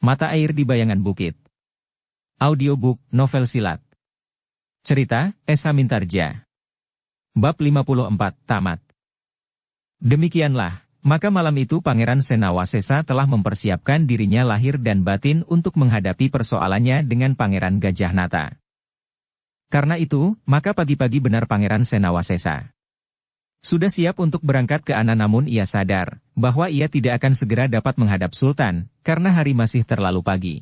Mata Air di Bayangan Bukit. Audiobook, novel silat. Cerita, Esa Mintarja. Bab 54, tamat. Demikianlah, maka malam itu Pangeran Senawasesa telah mempersiapkan dirinya lahir dan batin untuk menghadapi persoalannya dengan Pangeran Gajah Nata. Karena itu, maka pagi-pagi benar Pangeran Senawasesa sudah siap untuk berangkat ke Ana, namun ia sadar bahwa ia tidak akan segera dapat menghadap Sultan, karena hari masih terlalu pagi.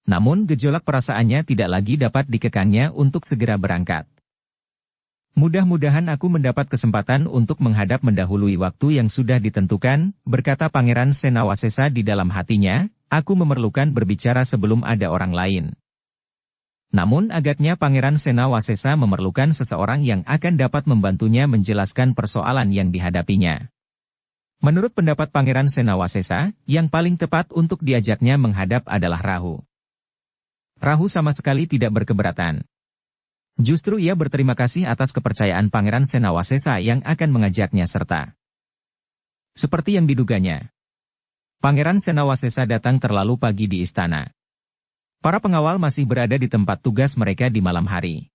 Namun gejolak perasaannya tidak lagi dapat dikekangnya untuk segera berangkat. Mudah-mudahan aku mendapat kesempatan untuk menghadap mendahului waktu yang sudah ditentukan, berkata Pangeran Senawasesa di dalam hatinya, aku memerlukan berbicara sebelum ada orang lain. Namun agaknya Pangeran Senawasesa memerlukan seseorang yang akan dapat membantunya menjelaskan persoalan yang dihadapinya. Menurut pendapat Pangeran Senawasesa, yang paling tepat untuk diajaknya menghadap adalah Rahu. Rahu sama sekali tidak berkeberatan. Justru ia berterima kasih atas kepercayaan Pangeran Senawasesa yang akan mengajaknya serta. Seperti yang diduganya, Pangeran Senawasesa datang terlalu pagi di istana. Para pengawal masih berada di tempat tugas mereka di malam hari.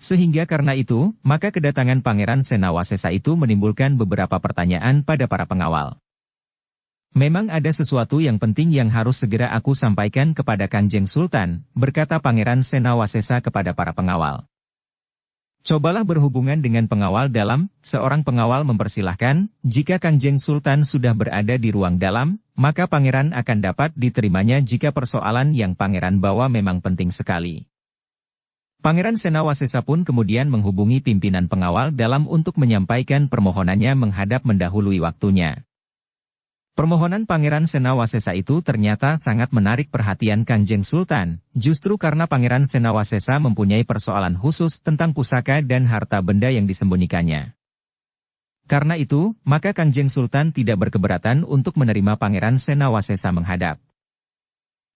Sehingga karena itu, maka kedatangan Pangeran Senawasesa itu menimbulkan beberapa pertanyaan pada para pengawal. Memang ada sesuatu yang penting yang harus segera aku sampaikan kepada Kanjeng Sultan, berkata Pangeran Senawasesa kepada para pengawal. Cobalah berhubungan dengan pengawal dalam, seorang pengawal mempersilahkan, jika Kanjeng Sultan sudah berada di ruang dalam, maka pangeran akan dapat diterimanya jika persoalan yang pangeran bawa memang penting sekali. Pangeran Senawasesa pun kemudian menghubungi pimpinan pengawal dalam untuk menyampaikan permohonannya menghadap mendahului waktunya. Permohonan Pangeran Senawasesa itu ternyata sangat menarik perhatian Kanjeng Sultan, justru karena Pangeran Senawasesa mempunyai persoalan khusus tentang pusaka dan harta benda yang disembunyikannya. Karena itu, maka Kanjeng Sultan tidak berkeberatan untuk menerima Pangeran Senawasesa menghadap.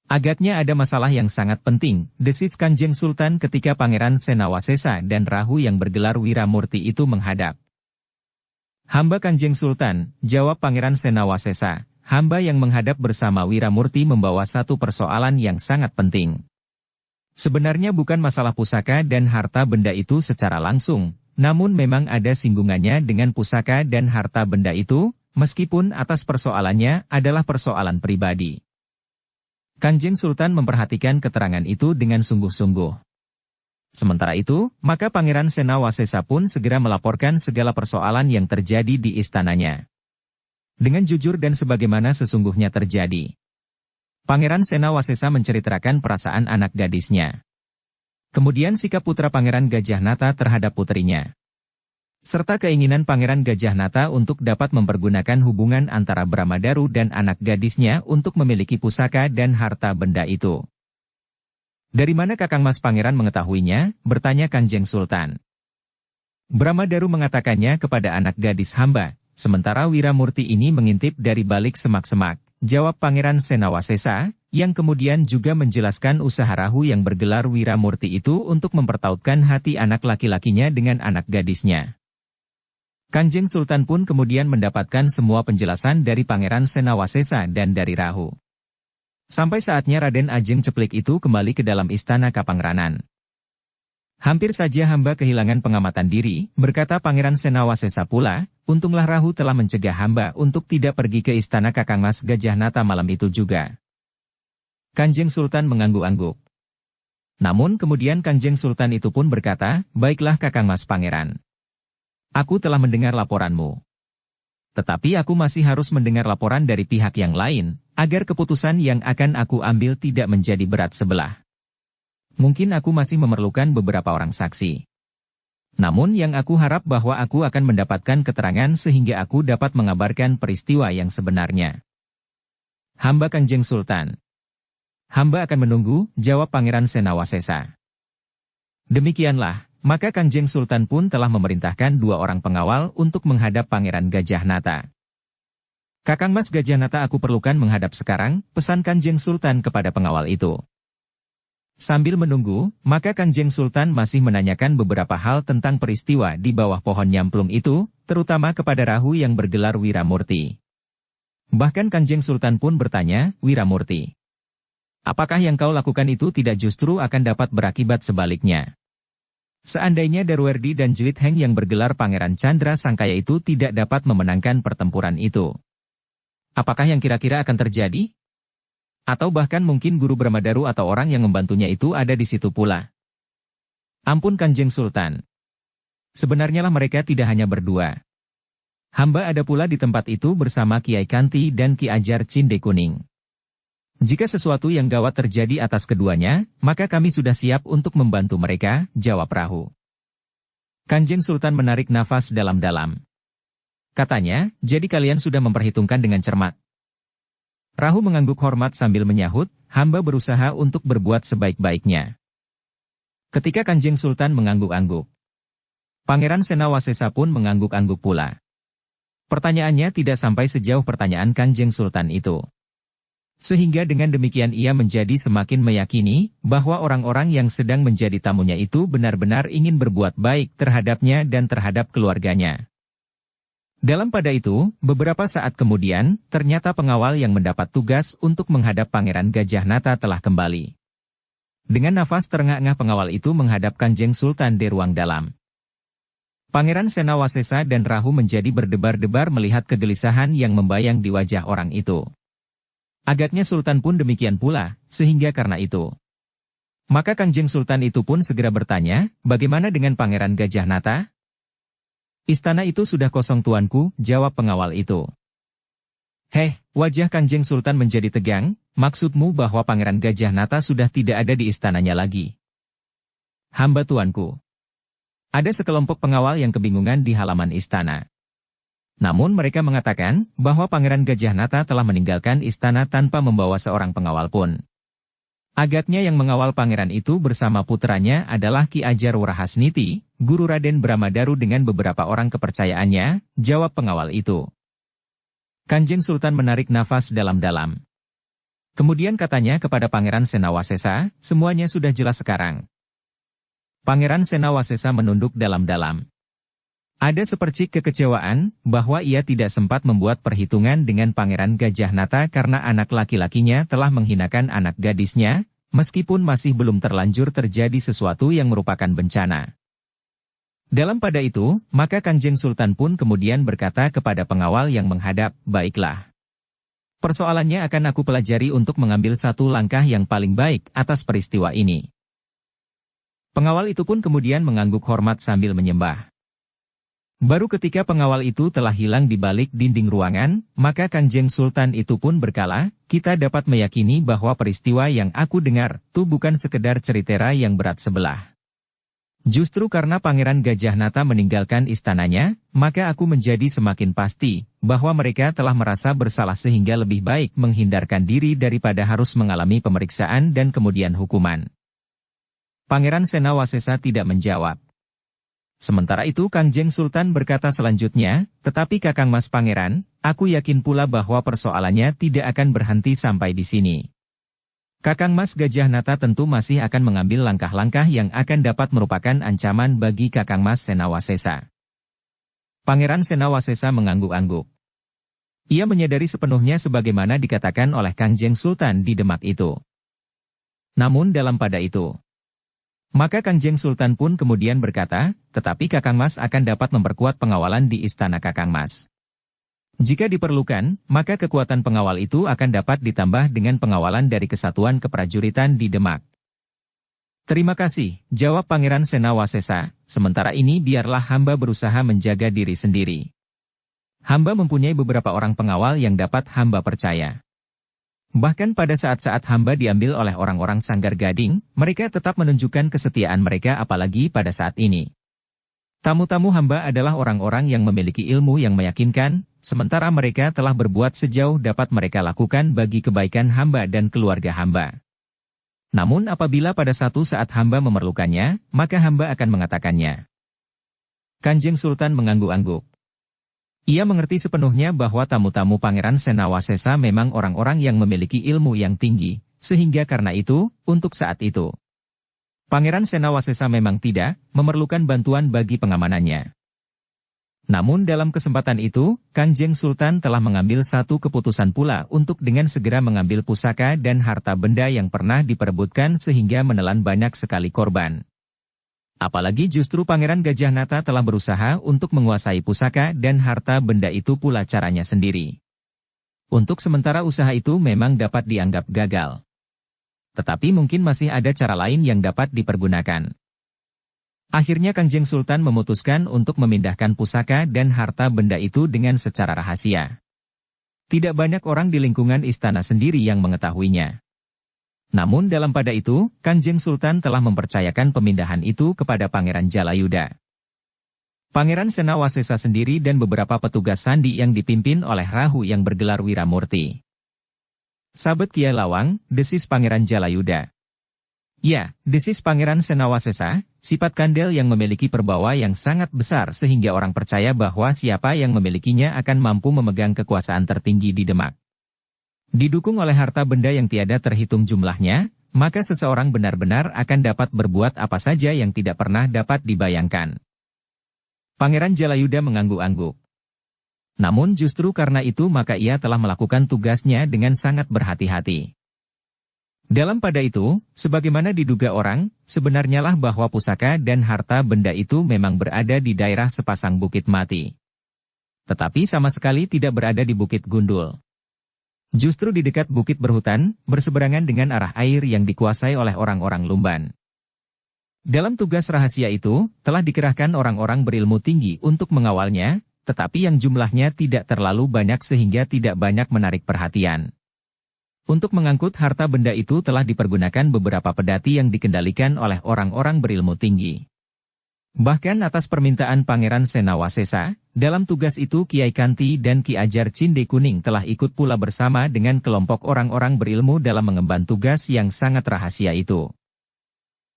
Agaknya ada masalah yang sangat penting, desis Kanjeng Sultan ketika Pangeran Senawasesa dan Rahu yang bergelar Wiramurti itu menghadap. Hamba Kanjeng Sultan, jawab Pangeran Senawasesa, hamba yang menghadap bersama Wiramurti membawa satu persoalan yang sangat penting. Sebenarnya bukan masalah pusaka dan harta benda itu secara langsung, namun memang ada singgungannya dengan pusaka dan harta benda itu, meskipun atas persoalannya adalah persoalan pribadi. Kanjeng Sultan memperhatikan keterangan itu dengan sungguh-sungguh. Sementara itu, maka Pangeran Senawasesa pun segera melaporkan segala persoalan yang terjadi di istananya. Dengan jujur dan sebagaimana sesungguhnya terjadi. Pangeran Senawasesa menceritakan perasaan anak gadisnya. Kemudian sikap putra Pangeran Gajah Nata terhadap putrinya. Serta keinginan Pangeran Gajah Nata untuk dapat mempergunakan hubungan antara Bramadaru dan anak gadisnya untuk memiliki pusaka dan harta benda itu. Dari mana Kakang Mas Pangeran mengetahuinya? Bertanya Kanjeng Sultan. Bramadaru mengatakannya kepada anak gadis hamba, sementara Wiramurti ini mengintip dari balik semak-semak, jawab Pangeran Senawasesa, yang kemudian juga menjelaskan usaha Rahu yang bergelar Wiramurti itu untuk mempertautkan hati anak laki-lakinya dengan anak gadisnya. Kanjeng Sultan pun kemudian mendapatkan semua penjelasan dari Pangeran Senawasesa dan dari Rahu. Sampai saatnya Raden Ajeng Ceplik itu kembali ke dalam istana Kapangranan. Hampir saja hamba kehilangan pengamatan diri, berkata Pangeran Senawasesa pula, untunglah Rahu telah mencegah hamba untuk tidak pergi ke istana Kakang Mas Gajah Nata malam itu juga. Kanjeng Sultan mengangguk-angguk. Namun kemudian Kanjeng Sultan itu pun berkata, baiklah Kakang Mas Pangeran. Aku telah mendengar laporanmu. Tetapi aku masih harus mendengar laporan dari pihak yang lain, agar keputusan yang akan aku ambil tidak menjadi berat sebelah. Mungkin aku masih memerlukan beberapa orang saksi. Namun yang aku harap bahwa aku akan mendapatkan keterangan sehingga aku dapat mengabarkan peristiwa yang sebenarnya. Hamba Kanjeng Sultan. Hamba akan menunggu, jawab Pangeran Senawasesa. Demikianlah. Maka Kanjeng Sultan pun telah memerintahkan 2 orang pengawal untuk menghadap Pangeran Gajah Nata. Kakang Mas Gajah Nata aku perlukan menghadap sekarang, pesan Kanjeng Sultan kepada pengawal itu. Sambil menunggu, maka Kanjeng Sultan masih menanyakan beberapa hal tentang peristiwa di bawah pohon nyamplung itu, terutama kepada Rahu yang bergelar Wiramurti. Bahkan Kanjeng Sultan pun bertanya, Wiramurti, Apakah yang kau lakukan itu tidak justru akan dapat berakibat sebaliknya? Seandainya Darwerdi dan Jelit Heng yang bergelar Pangeran Chandra Sangkaya itu tidak dapat memenangkan pertempuran itu, apakah yang kira-kira akan terjadi? Atau bahkan mungkin Guru Brahmadaru atau orang yang membantunya itu ada di situ pula. Ampun Kanjeng Sultan. Sebenarnya lah mereka tidak hanya berdua. Hamba ada pula di tempat itu bersama Kiai Kanti dan Ki Ajar Cinde Kuning. Jika sesuatu yang gawat terjadi atas keduanya, maka kami sudah siap untuk membantu mereka, jawab Rahu. Kanjeng Sultan menarik nafas dalam-dalam. Katanya, jadi kalian sudah memperhitungkan dengan cermat. Rahu mengangguk hormat sambil menyahut, hamba berusaha untuk berbuat sebaik-baiknya. Ketika Kanjeng Sultan mengangguk-angguk, Pangeran Senawasesa pun mengangguk-angguk pula. Pertanyaannya tidak sampai sejauh pertanyaan Kanjeng Sultan itu. Sehingga dengan demikian ia menjadi semakin meyakini bahwa orang-orang yang sedang menjadi tamunya itu benar-benar ingin berbuat baik terhadapnya dan terhadap keluarganya. Dalam pada itu, beberapa saat kemudian, ternyata pengawal yang mendapat tugas untuk menghadap Pangeran Gajah Nata telah kembali. Dengan nafas terengah-engah pengawal itu menghadap Kanjeng Sultan di ruang dalam. Pangeran Senawasesa dan Rahu menjadi berdebar-debar melihat kegelisahan yang membayang di wajah orang itu. Agaknya Sultan pun demikian pula, sehingga karena itu. Maka Kanjeng Sultan itu pun segera bertanya, bagaimana dengan Pangeran Gajah Nata? Istana itu sudah kosong tuanku, jawab pengawal itu. Wajah Kanjeng Sultan menjadi tegang, maksudmu bahwa Pangeran Gajah Nata sudah tidak ada di istananya lagi? Hamba tuanku. Ada sekelompok pengawal yang kebingungan di halaman istana. Namun mereka mengatakan bahwa Pangeran Gajah Nata telah meninggalkan istana tanpa membawa seorang pengawal pun. Agaknya yang mengawal pangeran itu bersama putranya adalah Ki Ajar Wurahasniti, guru Raden Brahmadaru dengan beberapa orang kepercayaannya, jawab pengawal itu. Kanjeng Sultan menarik nafas dalam-dalam. Kemudian katanya kepada Pangeran Senawasesa, semuanya sudah jelas sekarang. Pangeran Senawasesa menunduk dalam-dalam. Ada sepercik kekecewaan bahwa ia tidak sempat membuat perhitungan dengan Pangeran Gajah Nata karena anak laki-lakinya telah menghinakan anak gadisnya, meskipun masih belum terlanjur terjadi sesuatu yang merupakan bencana. Dalam pada itu, maka Kanjeng Sultan pun kemudian berkata kepada pengawal yang menghadap, baiklah. Persoalannya akan aku pelajari untuk mengambil satu langkah yang paling baik atas peristiwa ini. Pengawal itu pun kemudian mengangguk hormat sambil menyembah. Baru ketika pengawal itu telah hilang di balik dinding ruangan, maka Kanjeng Sultan itu pun berkala, kita dapat meyakini bahwa peristiwa yang aku dengar, itu bukan sekedar cerita yang berat sebelah. Justru karena Pangeran Gajah Nata meninggalkan istananya, maka aku menjadi semakin pasti, bahwa mereka telah merasa bersalah sehingga lebih baik menghindarkan diri daripada harus mengalami pemeriksaan dan kemudian hukuman. Pangeran Senawasesa tidak menjawab. Sementara itu Kanjeng Sultan berkata selanjutnya, tetapi Kakang Mas Pangeran, aku yakin pula bahwa persoalannya tidak akan berhenti sampai di sini. Kakang Mas Gajah Nata tentu masih akan mengambil langkah-langkah yang akan dapat merupakan ancaman bagi Kakang Mas Senawasesa. Pangeran Senawasesa mengangguk-angguk. Ia menyadari sepenuhnya sebagaimana dikatakan oleh Kanjeng Sultan di Demak itu. Namun dalam pada itu, maka Kanjeng Sultan pun kemudian berkata, tetapi Kakang Mas akan dapat memperkuat pengawalan di istana Kakang Mas. Jika diperlukan, maka kekuatan pengawal itu akan dapat ditambah dengan pengawalan dari Kesatuan Keprajuritan di Demak. Terima kasih, jawab Pangeran Senawasesa, sementara ini biarlah hamba berusaha menjaga diri sendiri. Hamba mempunyai beberapa orang pengawal yang dapat hamba percaya. Bahkan pada saat-saat hamba diambil oleh orang-orang Sanggar Gading, mereka tetap menunjukkan kesetiaan mereka apalagi pada saat ini. Tamu-tamu hamba adalah orang-orang yang memiliki ilmu yang meyakinkan, sementara mereka telah berbuat sejauh dapat mereka lakukan bagi kebaikan hamba dan keluarga hamba. Namun apabila pada satu saat hamba memerlukannya, maka hamba akan mengatakannya. Kanjeng Sultan mengangguk-angguk. Ia mengerti sepenuhnya bahwa tamu-tamu Pangeran Senawasesa memang orang-orang yang memiliki ilmu yang tinggi, sehingga karena itu, untuk saat itu, Pangeran Senawasesa memang tidak memerlukan bantuan bagi pengamanannya. Namun dalam kesempatan itu, Kangjeng Sultan telah mengambil satu keputusan pula untuk dengan segera mengambil pusaka dan harta benda yang pernah diperebutkan sehingga menelan banyak sekali korban. Apalagi justru Pangeran Gajah Nata telah berusaha untuk menguasai pusaka dan harta benda itu pula caranya sendiri. Untuk sementara usaha itu memang dapat dianggap gagal. Tetapi mungkin masih ada cara lain yang dapat dipergunakan. Akhirnya Kangjeng Sultan memutuskan untuk memindahkan pusaka dan harta benda itu dengan secara rahasia. Tidak banyak orang di lingkungan istana sendiri yang mengetahuinya. Namun dalam pada itu, Kangjeng Sultan telah mempercayakan pemindahan itu kepada Pangeran Jalayuda. Pangeran Senawasesa sendiri dan beberapa petugas sandi yang dipimpin oleh Rahu yang bergelar Wiramurti. Sabet Kiai Lawang, desis Pangeran Jalayuda. Ya, desis Pangeran Senawasesa, sifat kandel yang memiliki perbawa yang sangat besar sehingga orang percaya bahwa siapa yang memilikinya akan mampu memegang kekuasaan tertinggi di Demak. Didukung oleh harta benda yang tiada terhitung jumlahnya, maka seseorang benar-benar akan dapat berbuat apa saja yang tidak pernah dapat dibayangkan. Pangeran Jalayuda mengangguk-angguk. Namun justru karena itu maka ia telah melakukan tugasnya dengan sangat berhati-hati. Dalam pada itu, sebagaimana diduga orang, sebenarnya lah bahwa pusaka dan harta benda itu memang berada di daerah sepasang Bukit Mati. Tetapi sama sekali tidak berada di Bukit Gundul. Justru di dekat bukit berhutan, berseberangan dengan arah air yang dikuasai oleh orang-orang Lumban. Dalam tugas rahasia itu, telah dikerahkan orang-orang berilmu tinggi untuk mengawalnya, tetapi yang jumlahnya tidak terlalu banyak sehingga tidak banyak menarik perhatian. Untuk mengangkut harta benda itu telah dipergunakan beberapa pedati yang dikendalikan oleh orang-orang berilmu tinggi. Bahkan atas permintaan Pangeran Senawasesa, dalam tugas itu Kiai Kanti dan Ki Ajar Cinde Kuning telah ikut pula bersama dengan kelompok orang-orang berilmu dalam mengemban tugas yang sangat rahasia itu.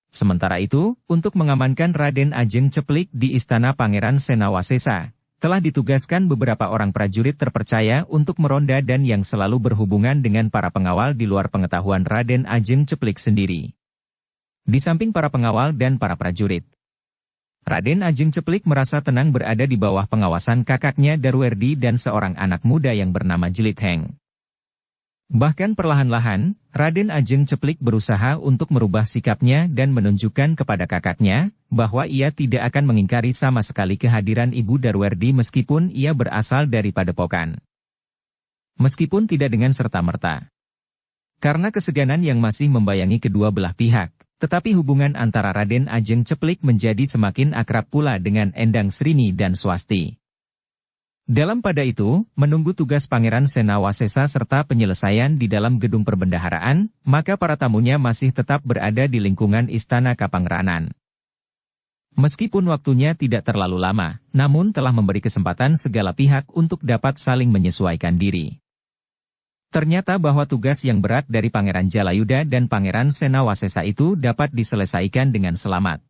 Sementara itu, untuk mengamankan Raden Ajeng Ceplik di Istana Pangeran Senawasesa, telah ditugaskan beberapa orang prajurit terpercaya untuk meronda dan yang selalu berhubungan dengan para pengawal di luar pengetahuan Raden Ajeng Ceplik sendiri. Di samping para pengawal dan para prajurit, Raden Ajeng Ceplik merasa tenang berada di bawah pengawasan kakaknya Darwerdi dan seorang anak muda yang bernama Jelit Heng. Bahkan perlahan-lahan, Raden Ajeng Ceplik berusaha untuk merubah sikapnya dan menunjukkan kepada kakaknya, bahwa ia tidak akan mengingkari sama sekali kehadiran Ibu Darwerdi meskipun ia berasal dari Padepokan. Meskipun tidak dengan serta-merta. Karena keseganan yang masih membayangi kedua belah pihak, tetapi hubungan antara Raden Ajeng Ceplik menjadi semakin akrab pula dengan Endang Srini dan Swasti. Dalam pada itu, menunggu tugas Pangeran Senawasesa serta penyelesaian di dalam gedung perbendaharaan, maka para tamunya masih tetap berada di lingkungan Istana Kapangranan. Meskipun waktunya tidak terlalu lama, namun telah memberi kesempatan segala pihak untuk dapat saling menyesuaikan diri. Ternyata bahwa tugas yang berat dari Pangeran Jalayuda dan Pangeran Senawasesa itu dapat diselesaikan dengan selamat.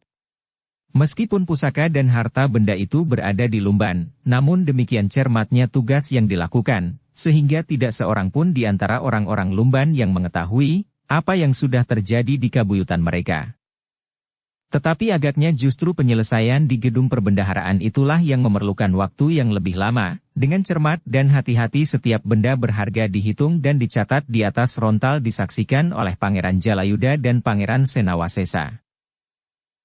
Meskipun pusaka dan harta benda itu berada di Lumban, namun demikian cermatnya tugas yang dilakukan, sehingga tidak seorang pun di antara orang-orang Lumban yang mengetahui apa yang sudah terjadi di kabuyutan mereka. Tetapi agaknya justru penyelesaian di gedung perbendaharaan itulah yang memerlukan waktu yang lebih lama, dengan cermat dan hati-hati setiap benda berharga dihitung dan dicatat di atas rontal disaksikan oleh Pangeran Jalayuda dan Pangeran Senawasesa.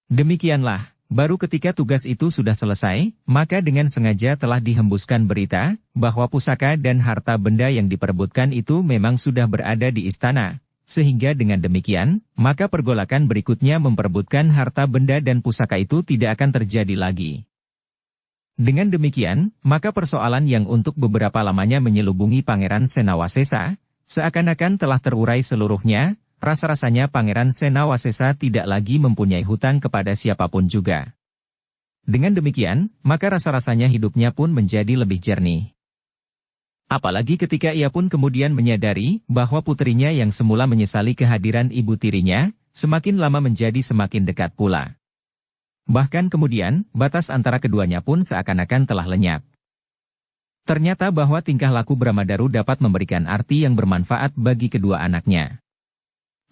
Demikianlah. Baru ketika tugas itu sudah selesai, maka dengan sengaja telah dihembuskan berita, bahwa pusaka dan harta benda yang diperebutkan itu memang sudah berada di istana, sehingga dengan demikian, maka pergolakan berikutnya memperebutkan harta benda dan pusaka itu tidak akan terjadi lagi. Dengan demikian, maka persoalan yang untuk beberapa lamanya menyelubungi Pangeran Senawasesa, seakan-akan telah terurai seluruhnya. Rasa-rasanya Pangeran Senawasesa tidak lagi mempunyai hutang kepada siapapun juga. Dengan demikian, maka rasa-rasanya hidupnya pun menjadi lebih jernih. Apalagi ketika ia pun kemudian menyadari bahwa putrinya yang semula menyesali kehadiran ibu tirinya, semakin lama menjadi semakin dekat pula. Bahkan kemudian, batas antara keduanya pun seakan-akan telah lenyap. Ternyata bahwa tingkah laku Bramadaru dapat memberikan arti yang bermanfaat bagi kedua anaknya.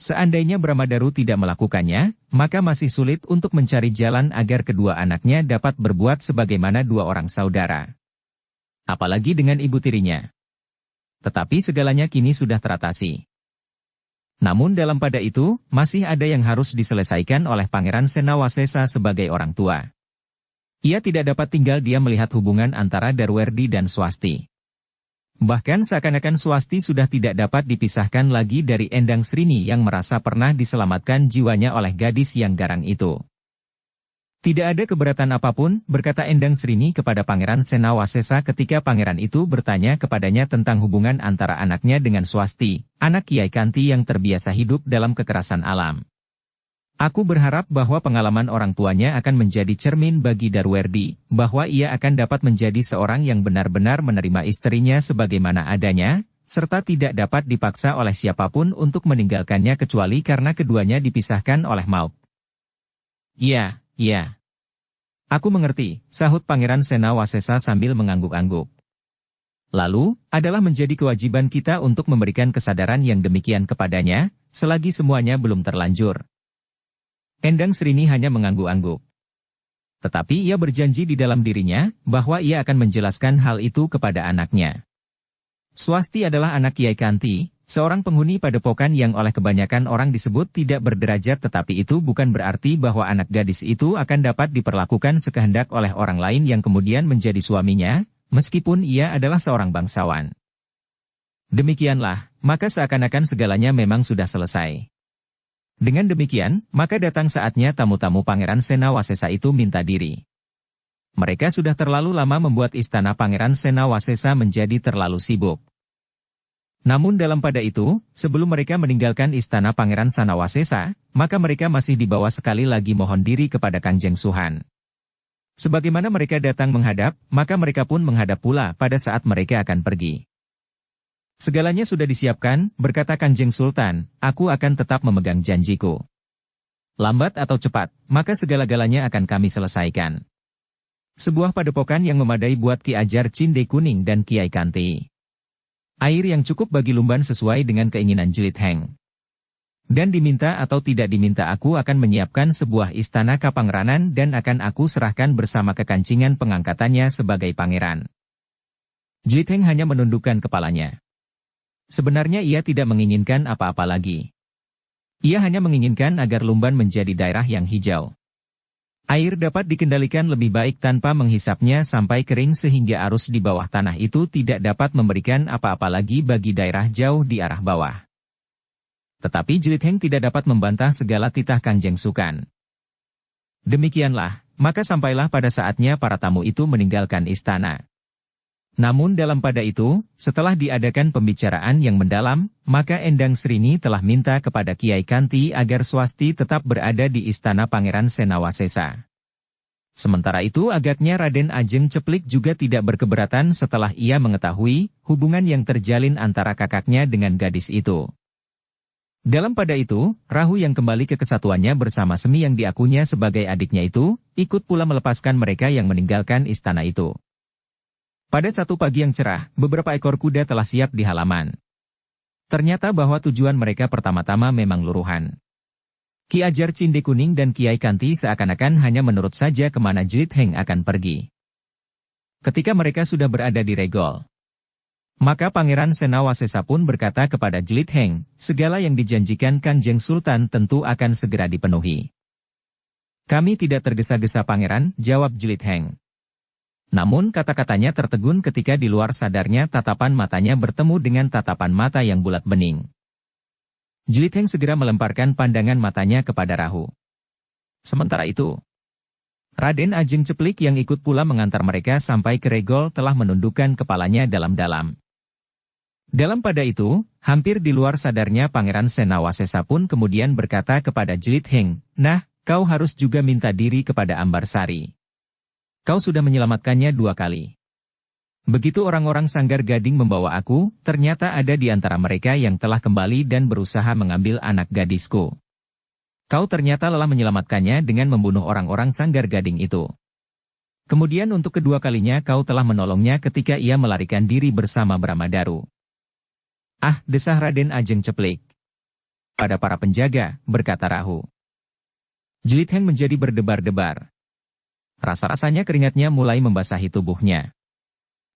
Seandainya Bramadaru tidak melakukannya, maka masih sulit untuk mencari jalan agar kedua anaknya dapat berbuat sebagaimana dua orang saudara. Apalagi dengan ibu tirinya. Tetapi segalanya kini sudah teratasi. Namun dalam pada itu, masih ada yang harus diselesaikan oleh Pangeran Senawasesa sebagai orang tua. Ia tidak dapat tinggal diam melihat hubungan antara Darwerdi dan Swasti. Bahkan seakan-akan Swasti sudah tidak dapat dipisahkan lagi dari Endang Srini yang merasa pernah diselamatkan jiwanya oleh gadis yang garang itu. Tidak ada keberatan apapun, berkata Endang Srini kepada Pangeran Senawasesa ketika pangeran itu bertanya kepadanya tentang hubungan antara anaknya dengan Swasti, anak Kiai Kanti yang terbiasa hidup dalam kekerasan alam. Aku berharap bahwa pengalaman orang tuanya akan menjadi cermin bagi Darwerdi, bahwa ia akan dapat menjadi seorang yang benar-benar menerima istrinya sebagaimana adanya, serta tidak dapat dipaksa oleh siapapun untuk meninggalkannya kecuali karena keduanya dipisahkan oleh maut. Iya, iya. Aku mengerti, sahut Pangeran Senawasesa sambil mengangguk-angguk. Lalu, adalah menjadi kewajiban kita untuk memberikan kesadaran yang demikian kepadanya, selagi semuanya belum terlanjur. Endang Srini hanya mengangguk-angguk. Tetapi ia berjanji di dalam dirinya, bahwa ia akan menjelaskan hal itu kepada anaknya. Swasti adalah anak Kiai Kanti, seorang penghuni padepokan yang oleh kebanyakan orang disebut tidak berderajat, tetapi itu bukan berarti bahwa anak gadis itu akan dapat diperlakukan sekehendak oleh orang lain yang kemudian menjadi suaminya, meskipun ia adalah seorang bangsawan. Demikianlah, maka seakan-akan segalanya memang sudah selesai. Dengan demikian, maka datang saatnya tamu-tamu Pangeran Senawasesa itu minta diri. Mereka sudah terlalu lama membuat istana Pangeran Senawasesa menjadi terlalu sibuk. Namun dalam pada itu, sebelum mereka meninggalkan istana Pangeran Senawasesa, maka mereka masih dibawa sekali lagi mohon diri kepada Kangjeng Suhan. Sebagaimana mereka datang menghadap, maka mereka pun menghadap pula pada saat mereka akan pergi. Segalanya sudah disiapkan, berkata Kanjeng Sultan, aku akan tetap memegang janjiku. Lambat atau cepat, maka segala-galanya akan kami selesaikan. Sebuah padepokan yang memadai buat Ki Ajar Cinde Kuning dan Kiai Kanti. Air yang cukup bagi Lumban sesuai dengan keinginan Jelit Heng. Dan diminta atau tidak diminta aku akan menyiapkan sebuah istana Kapangranan dan akan aku serahkan bersama kekancingan pengangkatannya sebagai pangeran. Jelit Heng hanya menundukkan kepalanya. Sebenarnya ia tidak menginginkan apa-apa lagi. Ia hanya menginginkan agar Lumban menjadi daerah yang hijau. Air dapat dikendalikan lebih baik tanpa menghisapnya sampai kering sehingga arus di bawah tanah itu tidak dapat memberikan apa-apa lagi bagi daerah jauh di arah bawah. Tetapi Jelit Heng tidak dapat membantah segala titah Kangjeng Sukan. Demikianlah, maka sampailah pada saatnya para tamu itu meninggalkan istana. Namun dalam pada itu, setelah diadakan pembicaraan yang mendalam, maka Endang Srini telah minta kepada Kiai Kanti agar Swasti tetap berada di istana Pangeran Senawasesa. Sementara itu agaknya Raden Ajeng Ceplik juga tidak berkeberatan setelah ia mengetahui hubungan yang terjalin antara kakaknya dengan gadis itu. Dalam pada itu, Rahu yang kembali ke kesatuannya bersama Semi yang diakunya sebagai adiknya itu, ikut pula melepaskan mereka yang meninggalkan istana itu. Pada satu pagi yang cerah, beberapa ekor kuda telah siap di halaman. Ternyata bahwa tujuan mereka pertama-tama memang luruhan. Ki Ajar Cinde Kuning dan Kiai Kanti seakan-akan hanya menurut saja kemana Jelit Heng akan pergi. Ketika mereka sudah berada di Regol, maka Pangeran Senawasesa pun berkata kepada Jelit Heng, segala yang dijanjikan Kanjeng Sultan tentu akan segera dipenuhi. Kami tidak tergesa-gesa Pangeran, jawab Jelit Heng. Namun kata-katanya tertegun ketika di luar sadarnya tatapan matanya bertemu dengan tatapan mata yang bulat bening. Jelit Heng segera melemparkan pandangan matanya kepada Rahu. Sementara itu, Raden Ajeng Ceplik yang ikut pula mengantar mereka sampai ke Regol telah menundukkan kepalanya dalam-dalam. Dalam pada itu, hampir di luar sadarnya Pangeran Senawasesa pun kemudian berkata kepada Jelit Heng, nah, kau harus juga minta diri kepada Ambarsari. Kau sudah menyelamatkannya 2 kali. Begitu orang-orang Sanggar Gading membawa aku, ternyata ada di antara mereka yang telah kembali dan berusaha mengambil anak gadisku. Kau ternyata lelah menyelamatkannya dengan membunuh orang-orang Sanggar Gading itu. Kemudian untuk kedua kalinya kau telah menolongnya ketika ia melarikan diri bersama Bramadaru. Ah, desah Raden Ajeng Ceplik. pada para penjaga, berkata Rahu. Jlit Heng menjadi berdebar-debar. Rasa-rasanya keringatnya mulai membasahi tubuhnya.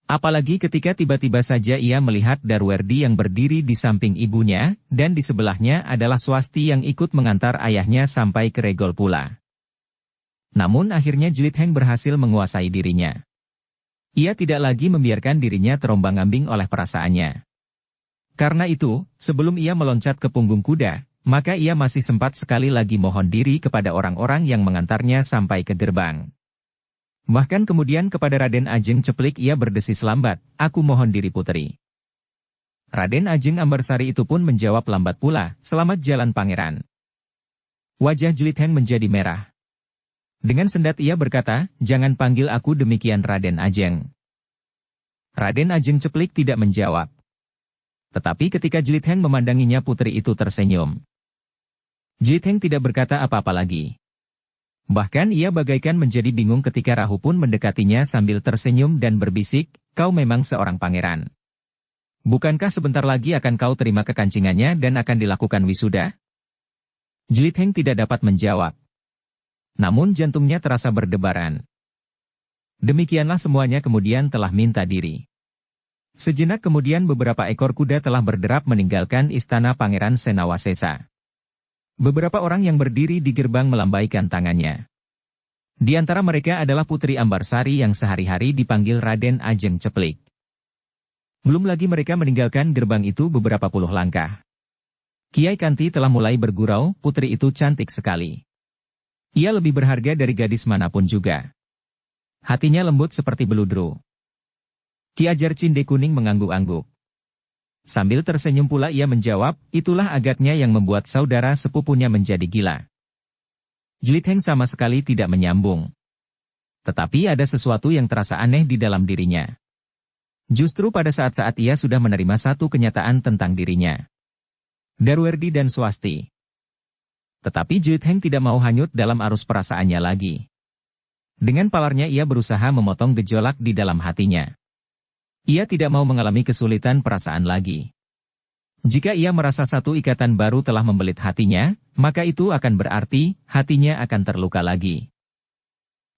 Apalagi ketika tiba-tiba saja ia melihat Darwerdi yang berdiri di samping ibunya, dan di sebelahnya adalah Swasti yang ikut mengantar ayahnya sampai ke Regol pula. Namun akhirnya Jlit Heng berhasil menguasai dirinya. Ia tidak lagi membiarkan dirinya terombang-ambing oleh perasaannya. Karena itu, sebelum ia meloncat ke punggung kuda, maka ia masih sempat sekali lagi mohon diri kepada orang-orang yang mengantarnya sampai ke gerbang. Bahkan kemudian kepada Raden Ajeng Ceplik ia berdesis lambat, "Aku mohon diri puteri." Raden Ajeng Ambarsari itu pun menjawab lambat pula, "Selamat jalan pangeran." Wajah Jlit Heng menjadi merah. Dengan sendat ia berkata, "Jangan panggil aku demikian Raden Ajeng." Raden Ajeng Ceplik tidak menjawab. Tetapi ketika Jlit Heng memandanginya putri itu tersenyum. Jlit Heng tidak berkata apa-apa lagi. Bahkan ia bagaikan menjadi bingung ketika Rahu pun mendekatinya sambil tersenyum dan berbisik, "Kau memang seorang pangeran. Bukankah sebentar lagi akan kau terima kekancingannya dan akan dilakukan wisuda?" Jlit Heng tidak dapat menjawab. Namun jantungnya terasa berdebaran. Demikianlah semuanya kemudian telah minta diri. Sejenak kemudian beberapa ekor kuda telah berderap meninggalkan istana Pangeran Senawasesa. Beberapa orang yang berdiri di gerbang melambaikan tangannya. Di antara mereka adalah Putri Ambarsari yang sehari-hari dipanggil Raden Ajeng Ceplik. Belum lagi mereka meninggalkan gerbang itu beberapa puluh langkah. Kiai Kanti telah mulai bergurau, putri itu cantik sekali. Ia lebih berharga dari gadis manapun juga. Hatinya lembut seperti beludru. Ki Ajar Cinde Kuning mengangguk-angguk. Sambil tersenyum pula ia menjawab, "Itulah agaknya yang membuat saudara sepupunya menjadi gila." Jlit Heng sama sekali tidak menyambung. Tetapi ada sesuatu yang terasa aneh di dalam dirinya. Justru pada saat-saat ia sudah menerima satu kenyataan tentang dirinya. Darwerdi dan Swasti. Tetapi Jlit Heng tidak mau hanyut dalam arus perasaannya lagi. Dengan palarnya ia berusaha memotong gejolak di dalam hatinya. Ia tidak mau mengalami kesulitan perasaan lagi. Jika ia merasa satu ikatan baru telah membelit hatinya, maka itu akan berarti hatinya akan terluka lagi.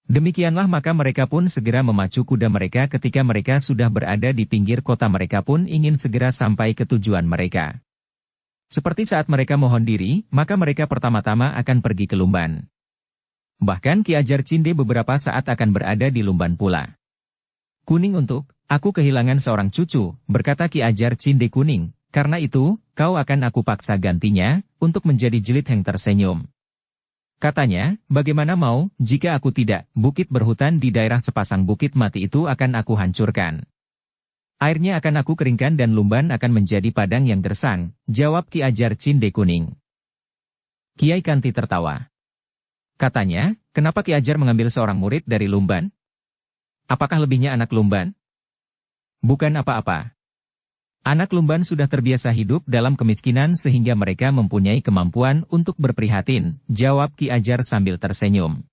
Demikianlah maka mereka pun segera memacu kuda mereka ketika mereka sudah berada di pinggir kota mereka pun ingin segera sampai ke tujuan mereka. Seperti saat mereka mohon diri, maka mereka pertama-tama akan pergi ke Lumban. Bahkan Ki Ajar Cinde beberapa saat akan berada di Lumban pula. "Kuning untuk, aku kehilangan seorang cucu," berkata Ki Ajar Cinde Kuning, "karena itu, kau akan aku paksa gantinya," untuk menjadi Jlit Heng tersenyum. Katanya, "Bagaimana mau, jika aku tidak, bukit berhutan di daerah sepasang bukit mati itu akan aku hancurkan. Airnya akan aku keringkan dan Lumban akan menjadi padang yang gersang," jawab Ki Ajar Cinde Kuning. Kiai Kanti tertawa. Katanya, "Kenapa Ki Ajar mengambil seorang murid dari Lumban? Apakah lebihnya anak Lumban?" "Bukan apa-apa. Anak Lumban sudah terbiasa hidup dalam kemiskinan sehingga mereka mempunyai kemampuan untuk berprihatin," jawab Ki Ajar sambil tersenyum.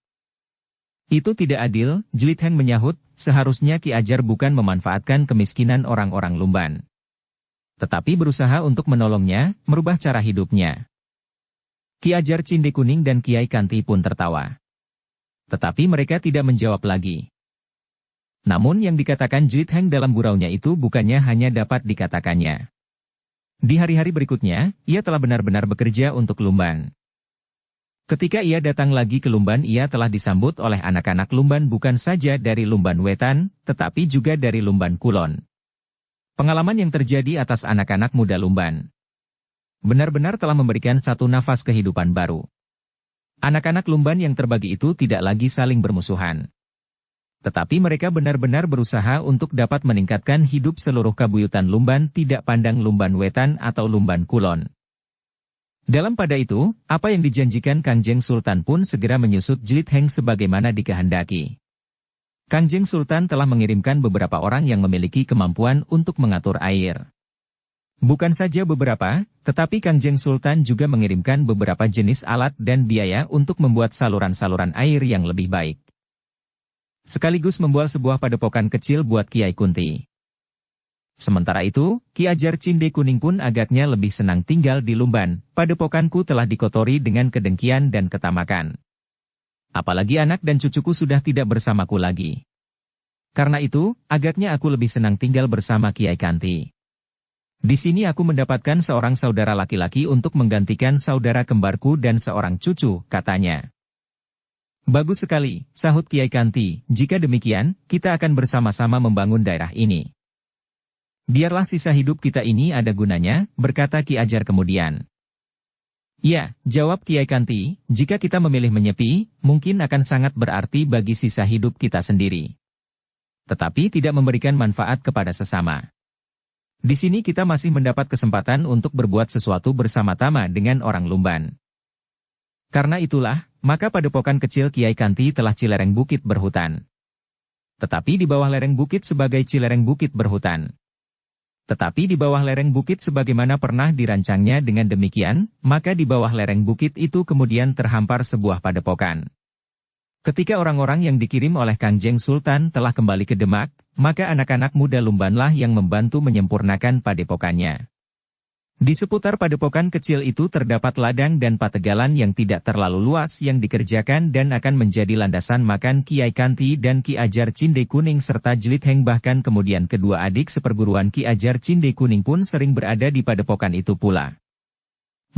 "Itu tidak adil," Jlit Heng menyahut, "seharusnya Ki Ajar bukan memanfaatkan kemiskinan orang-orang Lumban. Tetapi berusaha untuk menolongnya, merubah cara hidupnya." Ki Ajar Cinde Kuning dan Kiai Kanti pun tertawa. Tetapi mereka tidak menjawab lagi. Namun yang dikatakan Jlit Heng dalam guraunya itu bukannya hanya dapat dikatakannya. Di hari-hari berikutnya, ia telah benar-benar bekerja untuk Lumban. Ketika ia datang lagi ke Lumban ia telah disambut oleh anak-anak Lumban bukan saja dari Lumban Wetan, tetapi juga dari Lumban Kulon. Pengalaman yang terjadi atas anak-anak muda Lumban benar-benar telah memberikan satu nafas kehidupan baru. Anak-anak Lumban yang terbagi itu tidak lagi saling bermusuhan. Tetapi mereka benar-benar berusaha untuk dapat meningkatkan hidup seluruh kabuyutan Lumban tidak pandang Lumban Wetan atau Lumban Kulon. Dalam pada itu, apa yang dijanjikan Kangjeng Sultan pun segera menyusut Jlit Heng sebagaimana dikehendaki. Kangjeng Sultan telah mengirimkan beberapa orang yang memiliki kemampuan untuk mengatur air. Bukan saja beberapa, tetapi Kangjeng Sultan juga mengirimkan beberapa jenis alat dan biaya untuk membuat saluran-saluran air yang lebih baik. Sekaligus membuat sebuah padepokan kecil buat Kiai Kunti. Sementara itu, Ki Ajar Cinde Kuning pun agaknya lebih senang tinggal di Lumban. Padepokanku telah dikotori dengan kedengkian dan ketamakan. Apalagi anak dan cucuku sudah tidak bersamaku lagi. Karena itu, agaknya aku lebih senang tinggal bersama Kiai Kanti. Di sini aku mendapatkan seorang saudara laki-laki untuk menggantikan saudara kembarku dan seorang cucu, katanya. Bagus sekali, sahut Kiai Kanti. Jika demikian, kita akan bersama-sama membangun daerah ini. Biarlah sisa hidup kita ini ada gunanya, berkata Ki Ajar kemudian. Ya, jawab Kiai Kanti, jika kita memilih menyepi, mungkin akan sangat berarti bagi sisa hidup kita sendiri. Tetapi tidak memberikan manfaat kepada sesama. Di sini kita masih mendapat kesempatan untuk berbuat sesuatu bersama-sama dengan orang Lumban. Karena itulah, maka padepokan kecil Kiai Kanti telah Cilereng Bukit Berhutan. Tetapi di bawah lereng bukit sebagai Cilereng Bukit Berhutan. Tetapi di bawah lereng bukit sebagaimana pernah dirancangnya dengan demikian, maka di bawah lereng bukit itu kemudian terhampar sebuah padepokan. Ketika orang-orang yang dikirim oleh Kangjeng Sultan telah kembali ke Demak, maka anak-anak muda Lumbanlah yang membantu menyempurnakan padepokannya. Di seputar padepokan kecil itu terdapat ladang dan pategalan yang tidak terlalu luas yang dikerjakan dan akan menjadi landasan makan Kiai Kanti dan Ki Ajar Cinde Kuning serta Jelit Heng, bahkan kemudian kedua adik seperguruan Ki Ajar Cinde Kuning pun sering berada di padepokan itu pula.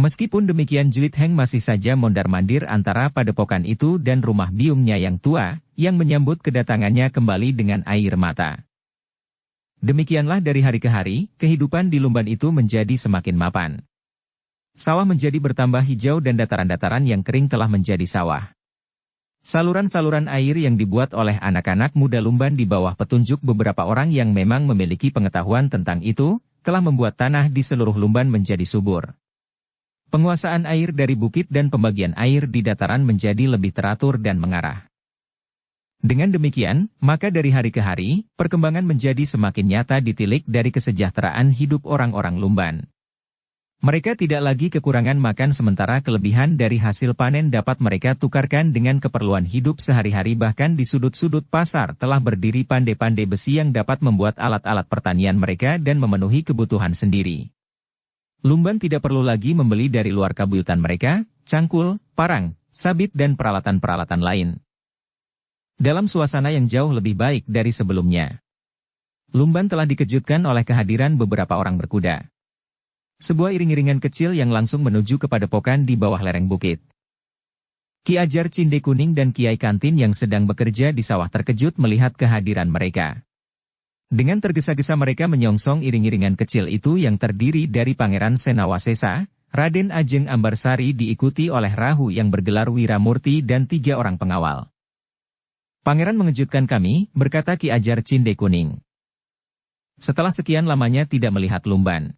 Meskipun demikian Jelit Heng masih saja mondar-mandir antara padepokan itu dan rumah biungnya yang tua, yang menyambut kedatangannya kembali dengan air mata. Demikianlah dari hari ke hari, kehidupan di Lumban itu menjadi semakin mapan. Sawah menjadi bertambah hijau dan dataran-dataran yang kering telah menjadi sawah. Saluran-saluran air yang dibuat oleh anak-anak muda Lumban di bawah petunjuk beberapa orang yang memang memiliki pengetahuan tentang itu, telah membuat tanah di seluruh Lumban menjadi subur. Penguasaan air dari bukit dan pembagian air di dataran menjadi lebih teratur dan mengarah. Dengan demikian, maka dari hari ke hari, perkembangan menjadi semakin nyata ditilik dari kesejahteraan hidup orang-orang Lumban. Mereka tidak lagi kekurangan makan sementara kelebihan dari hasil panen dapat mereka tukarkan dengan keperluan hidup sehari-hari, bahkan di sudut-sudut pasar telah berdiri pandai-pandai besi yang dapat membuat alat-alat pertanian mereka dan memenuhi kebutuhan sendiri. Lumban tidak perlu lagi membeli dari luar kabuyutan mereka, cangkul, parang, sabit dan peralatan-peralatan lain. Dalam suasana yang jauh lebih baik dari sebelumnya. Lumban telah dikejutkan oleh kehadiran beberapa orang berkuda. Sebuah iring-iringan kecil yang langsung menuju ke padepokan di bawah lereng bukit. Ki Ajar Cinde Kuning dan Kiai Kantin yang sedang bekerja di sawah terkejut melihat kehadiran mereka. Dengan tergesa-gesa mereka menyongsong iring-iringan kecil itu yang terdiri dari Pangeran Senawasesa, Raden Ajeng Ambarsari diikuti oleh Rahu yang bergelar Wiramurti dan 3 orang pengawal. Pangeran mengejutkan kami, berkata Ki Ajar Cinde Kuning. Setelah sekian lamanya tidak melihat Lumban.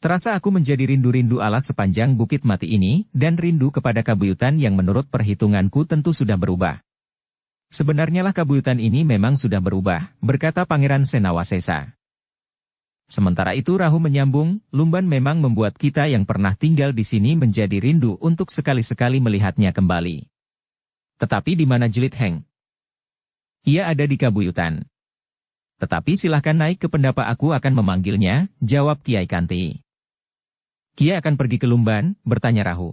Terasa aku menjadi rindu-rindu alas sepanjang bukit mati ini, dan rindu kepada kabuyutan yang menurut perhitunganku tentu sudah berubah. Sebenarnya lah kabuyutan ini memang sudah berubah, berkata Pangeran Senawasesa. Sementara itu Rahu menyambung, Lumban memang membuat kita yang pernah tinggal di sini menjadi rindu untuk sekali-sekali melihatnya kembali. Tetapi di mana Jelit Heng? Ia ada di kabuyutan. Tetapi silahkan naik ke pendapa, aku akan memanggilnya, jawab Kiai Kanti. Kia akan pergi ke Lumban, bertanya Rahu.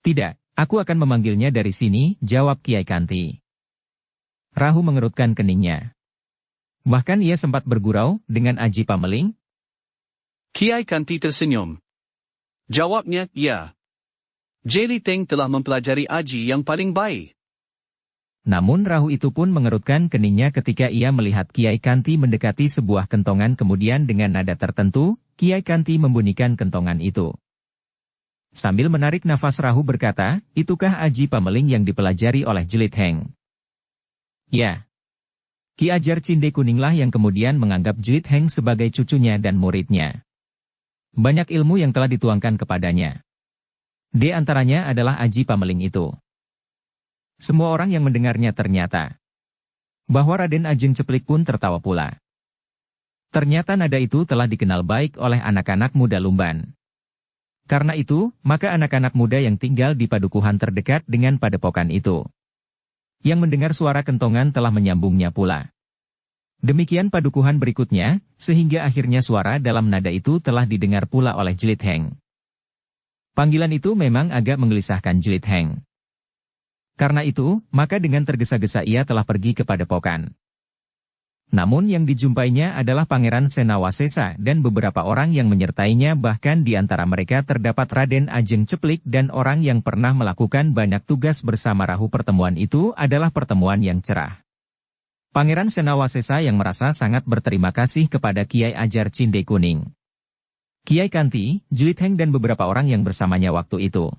Tidak, aku akan memanggilnya dari sini, jawab Kiai Kanti. Rahu mengerutkan keningnya. Bahkan ia sempat bergurau dengan Aji Pameling. Kiai Kanti tersenyum. Jawabnya, ya. Jelit Heng telah mempelajari Aji yang paling baik. Namun Rahu itu pun mengerutkan keningnya ketika ia melihat Kiai Kanti mendekati sebuah kentongan, kemudian dengan nada tertentu, Kiai Kanti membunyikan kentongan itu. Sambil menarik nafas Rahu berkata, itukah Aji Pameling yang dipelajari oleh Jelit Heng? Ya. Ki Ajar Cinde Kuninglah yang kemudian menganggap Jelit Heng sebagai cucunya dan muridnya. Banyak ilmu yang telah dituangkan kepadanya. Di antaranya adalah Aji Pameling itu. Semua orang yang mendengarnya ternyata bahwa Raden Ajeng Ceplik pun tertawa pula. Ternyata nada itu telah dikenal baik oleh anak-anak muda Lumban. Karena itu, maka anak-anak muda yang tinggal di padukuhan terdekat dengan padepokan itu, yang mendengar suara kentongan telah menyambungnya pula. Demikian padukuhan berikutnya, sehingga akhirnya suara dalam nada itu telah didengar pula oleh Jelit Heng. Panggilan itu memang agak menggelisahkan Jelit Heng. Karena itu, maka dengan tergesa-gesa ia telah pergi ke padepokan. Namun yang dijumpainya adalah Pangeran Senawasesa dan beberapa orang yang menyertainya, bahkan di antara mereka terdapat Raden Ajeng Ceplik dan orang yang pernah melakukan banyak tugas bersama Rahu. Pertemuan itu adalah pertemuan yang cerah. Pangeran Senawasesa yang merasa sangat berterima kasih kepada Kiai Ajar Cinde Kuning, Kiai Kanti, Jelit Heng dan beberapa orang yang bersamanya waktu itu.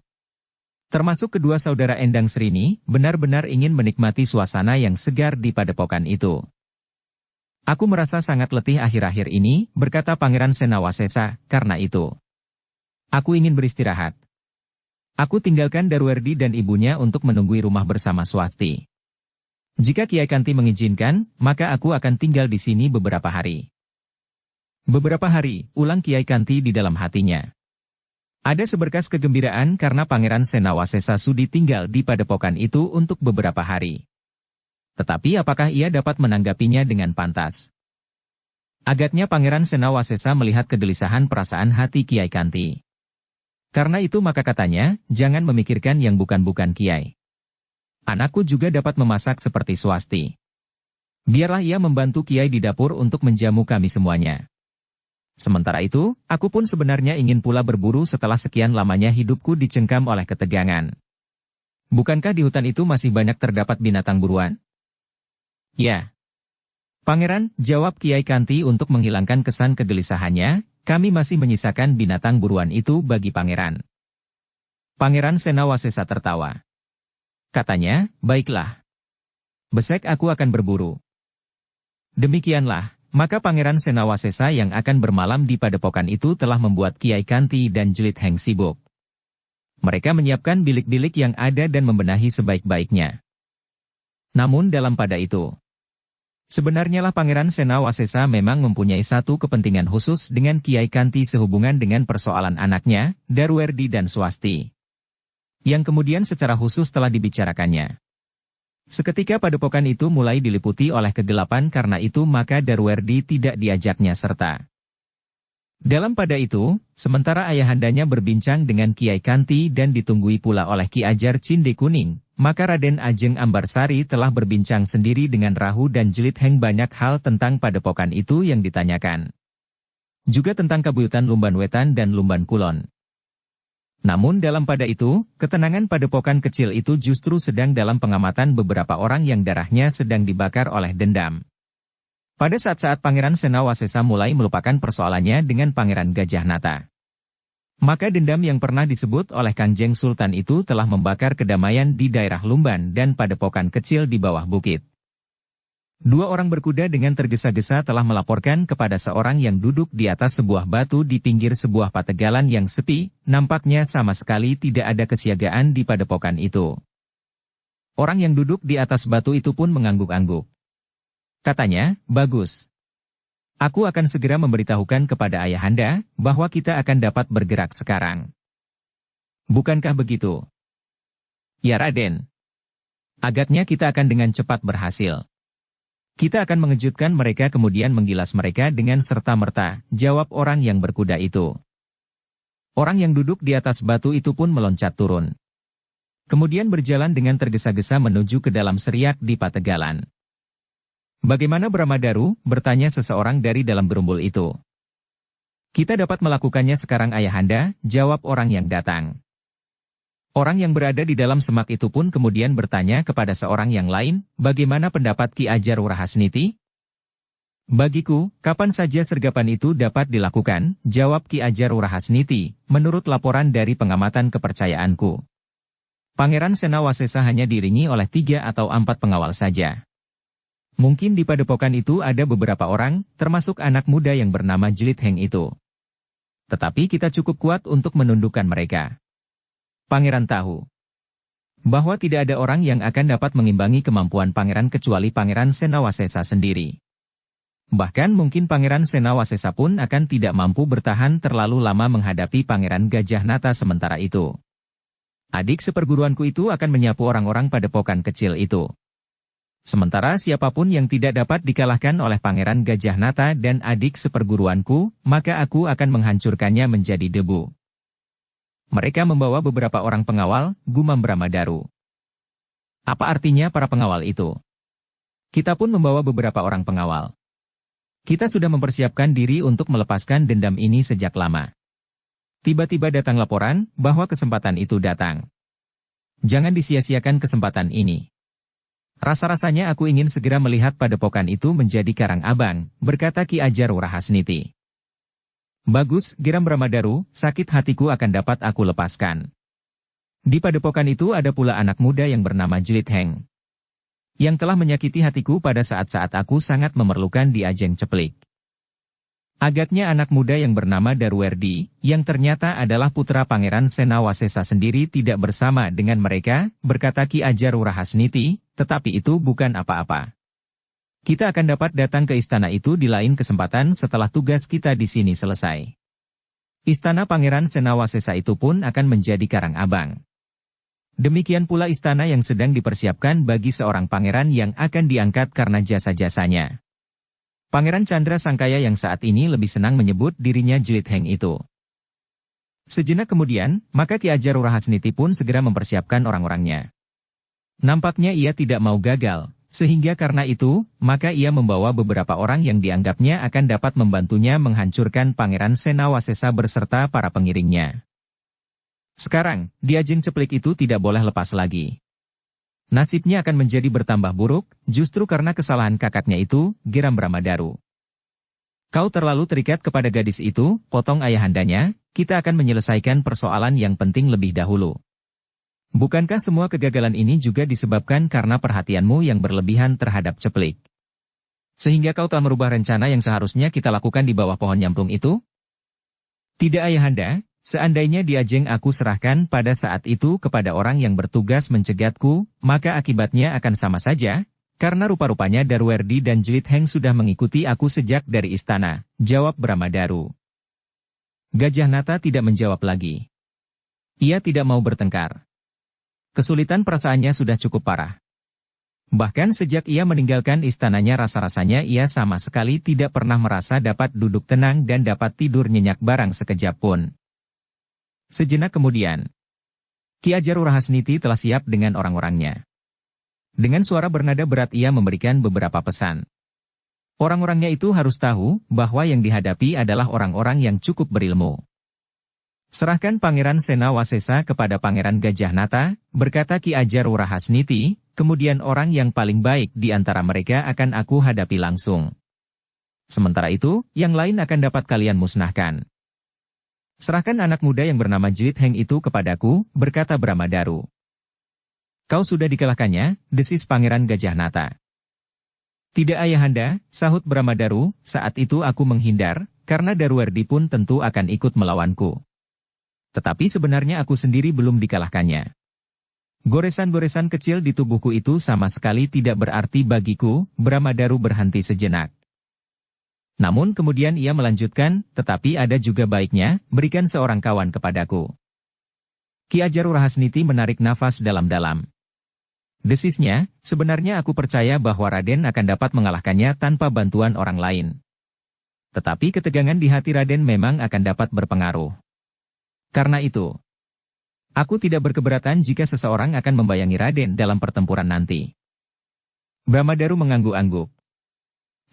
Termasuk kedua saudara Endang Srini, benar-benar ingin menikmati suasana yang segar di padepokan itu. Aku merasa sangat letih akhir-akhir ini, berkata Pangeran Senawasesa, karena itu aku ingin beristirahat. Aku tinggalkan Darwerdi dan ibunya untuk menunggui rumah bersama Swasti. Jika Kiai Kanti mengizinkan, maka aku akan tinggal di sini beberapa hari. Beberapa hari, ulang Kiai Kanti di dalam hatinya. Ada seberkas kegembiraan karena Pangeran Senawasesa sudi tinggal di padepokan itu untuk beberapa hari. Tetapi apakah ia dapat menanggapinya dengan pantas? Agaknya Pangeran Senawasesa melihat kegelisahan perasaan hati Kiai Kanti. Karena itu maka katanya, jangan memikirkan yang bukan-bukan Kiai. Anakku juga dapat memasak seperti Swasti. Biarlah ia membantu Kiai di dapur untuk menjamu kami semuanya. Sementara itu, aku pun sebenarnya ingin pula berburu setelah sekian lamanya hidupku dicengkam oleh ketegangan. Bukankah di hutan itu masih banyak terdapat binatang buruan? Ya. Pangeran, jawab Kiai Kanti untuk menghilangkan kesan kegelisahannya, kami masih menyisakan binatang buruan itu bagi Pangeran. Pangeran Senawasesa tertawa. Katanya, baiklah. Besek aku akan berburu. Demikianlah, maka Pangeran Senawasesa yang akan bermalam di padepokan itu telah membuat Kiai Kanti dan Jelit Heng sibuk. Mereka menyiapkan bilik-bilik yang ada dan membenahi sebaik-baiknya. Namun dalam pada itu, sebenarnya lah Pangeran Senawasesa memang mempunyai satu kepentingan khusus dengan Kiai Kanti sehubungan dengan persoalan anaknya, Darwerdi dan Swasti, yang kemudian secara khusus telah dibicarakannya. Seketika padepokan itu mulai diliputi oleh kegelapan, karena itu maka Darwerdi tidak diajaknya serta. Dalam pada itu, sementara ayahandanya berbincang dengan Kiai Kanti dan ditunggui pula oleh Ki Ajar Cinde Kuning, maka Raden Ajeng Ambarsari telah berbincang sendiri dengan Rahu dan Jelit Heng. Banyak hal tentang padepokan itu yang ditanyakan. Juga tentang Kabuyutan Lumban Wetan dan Lumban Kulon. Namun dalam pada itu, ketenangan padepokan kecil itu justru sedang dalam pengamatan beberapa orang yang darahnya sedang dibakar oleh dendam. Pada saat-saat Pangeran Senawasesa mulai melupakan persoalannya dengan Pangeran Gajah Nata, maka dendam yang pernah disebut oleh Kangjeng Sultan itu telah membakar kedamaian di daerah Lumban dan padepokan kecil di bawah bukit. Dua orang berkuda dengan tergesa-gesa telah melaporkan kepada seorang yang duduk di atas sebuah batu di pinggir sebuah pategalan yang sepi, nampaknya sama sekali tidak ada kesiagaan di padepokan itu. Orang yang duduk di atas batu itu pun mengangguk-angguk. Katanya, bagus. Aku akan segera memberitahukan kepada ayahanda, bahwa kita akan dapat bergerak sekarang. Bukankah begitu? Ya Raden. Agaknya kita akan dengan cepat berhasil. Kita akan mengejutkan mereka kemudian menggilas mereka dengan serta-merta, jawab orang yang berkuda itu. Orang yang duduk di atas batu itu pun meloncat turun. Kemudian berjalan dengan tergesa-gesa menuju ke dalam seriak di pategalan. Bagaimana Bramadaru? Bertanya seseorang dari dalam gerumbul itu. Kita dapat melakukannya sekarang ayahanda, jawab orang yang datang. Orang yang berada di dalam semak itu pun kemudian bertanya kepada seorang yang lain, bagaimana pendapat Ki Ajar Wurahasniti? Bagiku, kapan saja sergapan itu dapat dilakukan, jawab Ki Ajar Wurahasniti, menurut laporan dari pengamatan kepercayaanku. Pangeran Senawasesa hanya diiringi oleh 3 atau 4 pengawal saja. Mungkin di padepokan itu ada beberapa orang, termasuk anak muda yang bernama Jelit Heng itu. Tetapi kita cukup kuat untuk menundukkan mereka. Pangeran tahu bahwa tidak ada orang yang akan dapat mengimbangi kemampuan Pangeran kecuali Pangeran Senawasesa sendiri. Bahkan mungkin Pangeran Senawasesa pun akan tidak mampu bertahan terlalu lama menghadapi Pangeran Gajah Nata sementara itu. Adik seperguruanku itu akan menyapu orang-orang padepokan kecil itu. Sementara siapapun yang tidak dapat dikalahkan oleh Pangeran Gajah Nata dan adik seperguruanku, maka aku akan menghancurkannya menjadi debu. Mereka membawa beberapa orang pengawal, gumam Bramadaru. Apa artinya para pengawal itu? Kita pun membawa beberapa orang pengawal. Kita sudah mempersiapkan diri untuk melepaskan dendam ini sejak lama. Tiba-tiba datang laporan bahwa kesempatan itu datang. Jangan disia-siakan kesempatan ini. Rasa-rasanya aku ingin segera melihat padepokan itu menjadi karang abang, berkata Ki Ajar Rahasniti. Bagus, geram Bramadaru, sakit hatiku akan dapat aku lepaskan. Di padepokan itu ada pula anak muda yang bernama Jelit Heng, yang telah menyakiti hatiku pada saat-saat aku sangat memerlukan di Ajeng Ceplik. Agaknya anak muda yang bernama Darwerdi, yang ternyata adalah putra Pangeran Senawasesa sendiri tidak bersama dengan mereka, berkata Ki Ajar Rahasniti, tetapi itu bukan apa-apa. Kita akan dapat datang ke istana itu di lain kesempatan setelah tugas kita di sini selesai. Istana Pangeran Senawasesa itu pun akan menjadi karang abang. Demikian pula istana yang sedang dipersiapkan bagi seorang pangeran yang akan diangkat karena jasa-jasanya. Pangeran Chandra Sangkaya yang saat ini lebih senang menyebut dirinya Jelit Heng itu. Sejenak kemudian, maka Ki Ajar Rahasniti pun segera mempersiapkan orang-orangnya. Nampaknya ia tidak mau gagal, sehingga karena itu, maka ia membawa beberapa orang yang dianggapnya akan dapat membantunya menghancurkan Pangeran Senawasesa berserta para pengiringnya. Sekarang, di Ajeng Ceplik itu tidak boleh lepas lagi. Nasibnya akan menjadi bertambah buruk, justru karena kesalahan kakaknya itu, geram Bramadaru. Kau terlalu terikat kepada gadis itu, potong ayahandanya, kita akan menyelesaikan persoalan yang penting lebih dahulu. Bukankah semua kegagalan ini juga disebabkan karena perhatianmu yang berlebihan terhadap Ceplik? Sehingga kau telah merubah rencana yang seharusnya kita lakukan di bawah pohon nyamplung itu? Tidak ayahanda. Seandainya di Ajeng aku serahkan pada saat itu kepada orang yang bertugas mencegatku, maka akibatnya akan sama saja, karena rupa-rupanya Darwerdi dan Jelit Heng sudah mengikuti aku sejak dari istana, jawab Bramadaru. Gajah Nata tidak menjawab lagi. Ia tidak mau bertengkar. Kesulitan perasaannya sudah cukup parah. Bahkan sejak ia meninggalkan istananya rasa-rasanya ia sama sekali tidak pernah merasa dapat duduk tenang dan dapat tidur nyenyak barang sekejap pun. Sejenak kemudian, Ki Ajar Rahasniti telah siap dengan orang-orangnya. Dengan suara bernada berat ia memberikan beberapa pesan. Orang-orangnya itu harus tahu bahwa yang dihadapi adalah orang-orang yang cukup berilmu. Serahkan Pangeran Senawasesa kepada Pangeran Gajah Nata, berkata Ki Ajar Rahasniti, kemudian orang yang paling baik di antara mereka akan aku hadapi langsung. Sementara itu, yang lain akan dapat kalian musnahkan. Serahkan anak muda yang bernama Jelit Heng itu kepadaku, berkata Bramadaru. Kau sudah dikalahkannya, desis Pangeran Gajah Nata. Tidak ayahanda, sahut Bramadaru, saat itu aku menghindar, karena Darwerdi pun tentu akan ikut melawanku. Tetapi sebenarnya aku sendiri belum dikalahkannya. Goresan-goresan kecil di tubuhku itu sama sekali tidak berarti bagiku, Bramadaru berhenti sejenak. Namun kemudian ia melanjutkan, tetapi ada juga baiknya, berikan seorang kawan kepadaku. Ki Ajar Rahasniti menarik nafas dalam-dalam. Desisnya, sebenarnya aku percaya bahwa Raden akan dapat mengalahkannya tanpa bantuan orang lain. Tetapi ketegangan di hati Raden memang akan dapat berpengaruh. Karena itu, aku tidak berkeberatan jika seseorang akan membayangi Raden dalam pertempuran nanti. Bramadaru mengangguk-angguk.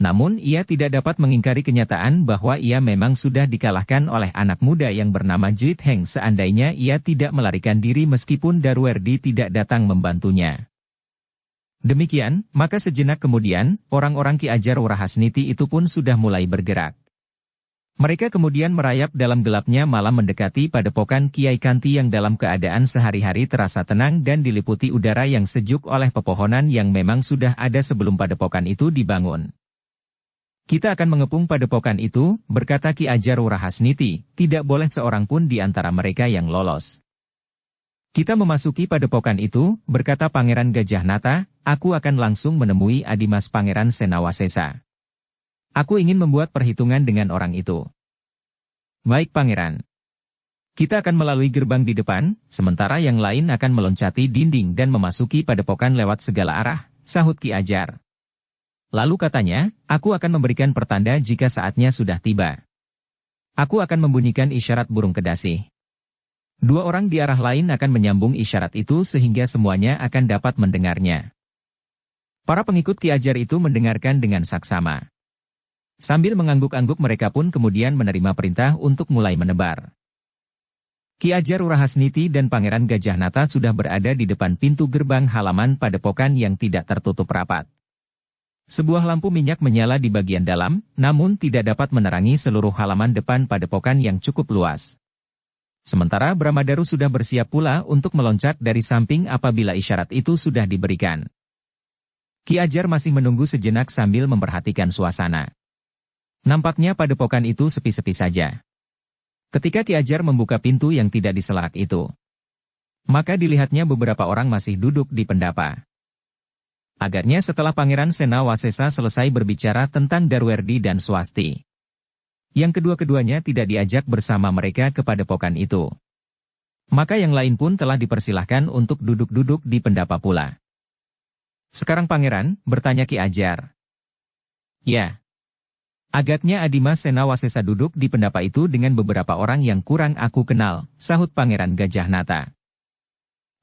Namun ia tidak dapat mengingkari kenyataan bahwa ia memang sudah dikalahkan oleh anak muda yang bernama Jelit Heng seandainya ia tidak melarikan diri meskipun Darwerdi tidak datang membantunya. Demikian, maka sejenak kemudian, orang-orang Ki Ajar Rahasniti itu pun sudah mulai bergerak. Mereka kemudian merayap dalam gelapnya malam mendekati padepokan Kiai Kanti yang dalam keadaan sehari-hari terasa tenang dan diliputi udara yang sejuk oleh pepohonan yang memang sudah ada sebelum padepokan itu dibangun. Kita akan mengepung padepokan itu, berkata Ki Ajar Rahasniti, tidak boleh seorang pun di antara mereka yang lolos. Kita memasuki padepokan itu, berkata Pangeran Gajah Nata, aku akan langsung menemui Adimas Pangeran Senawasesa. Aku ingin membuat perhitungan dengan orang itu. Baik Pangeran. Kita akan melalui gerbang di depan, sementara yang lain akan meloncati dinding dan memasuki padepokan lewat segala arah, sahut Ki Ajar. Lalu katanya, aku akan memberikan pertanda jika saatnya sudah tiba. Aku akan membunyikan isyarat burung kedasi. Dua orang di arah lain akan menyambung isyarat itu sehingga semuanya akan dapat mendengarnya. Para pengikut Ki Ajar itu mendengarkan dengan saksama. Sambil mengangguk-angguk mereka pun kemudian menerima perintah untuk mulai menebar. Ki Ajar Urahasniti dan Pangeran Gajah Nata sudah berada di depan pintu gerbang halaman padepokan yang tidak tertutup rapat. Sebuah lampu minyak menyala di bagian dalam, namun tidak dapat menerangi seluruh halaman depan padepokan yang cukup luas. Sementara Bramadaru sudah bersiap pula untuk meloncat dari samping apabila isyarat itu sudah diberikan. Ki Ajar masih menunggu sejenak sambil memperhatikan suasana. Nampaknya padepokan itu sepi-sepi saja. Ketika Ki Ajar membuka pintu yang tidak diselak itu, maka dilihatnya beberapa orang masih duduk di pendapa. Agaknya setelah Pangeran Senawasesa selesai berbicara tentang Darwerdi dan Swasti, yang kedua-keduanya tidak diajak bersama mereka ke padepokan itu. Maka yang lain pun telah dipersilahkan untuk duduk-duduk di pendapa pula. Sekarang Pangeran, bertanya Ki Ajar. Ya. Agaknya Adima Senawasesa duduk di pendapa itu dengan beberapa orang yang kurang aku kenal, sahut Pangeran Gajah Nata.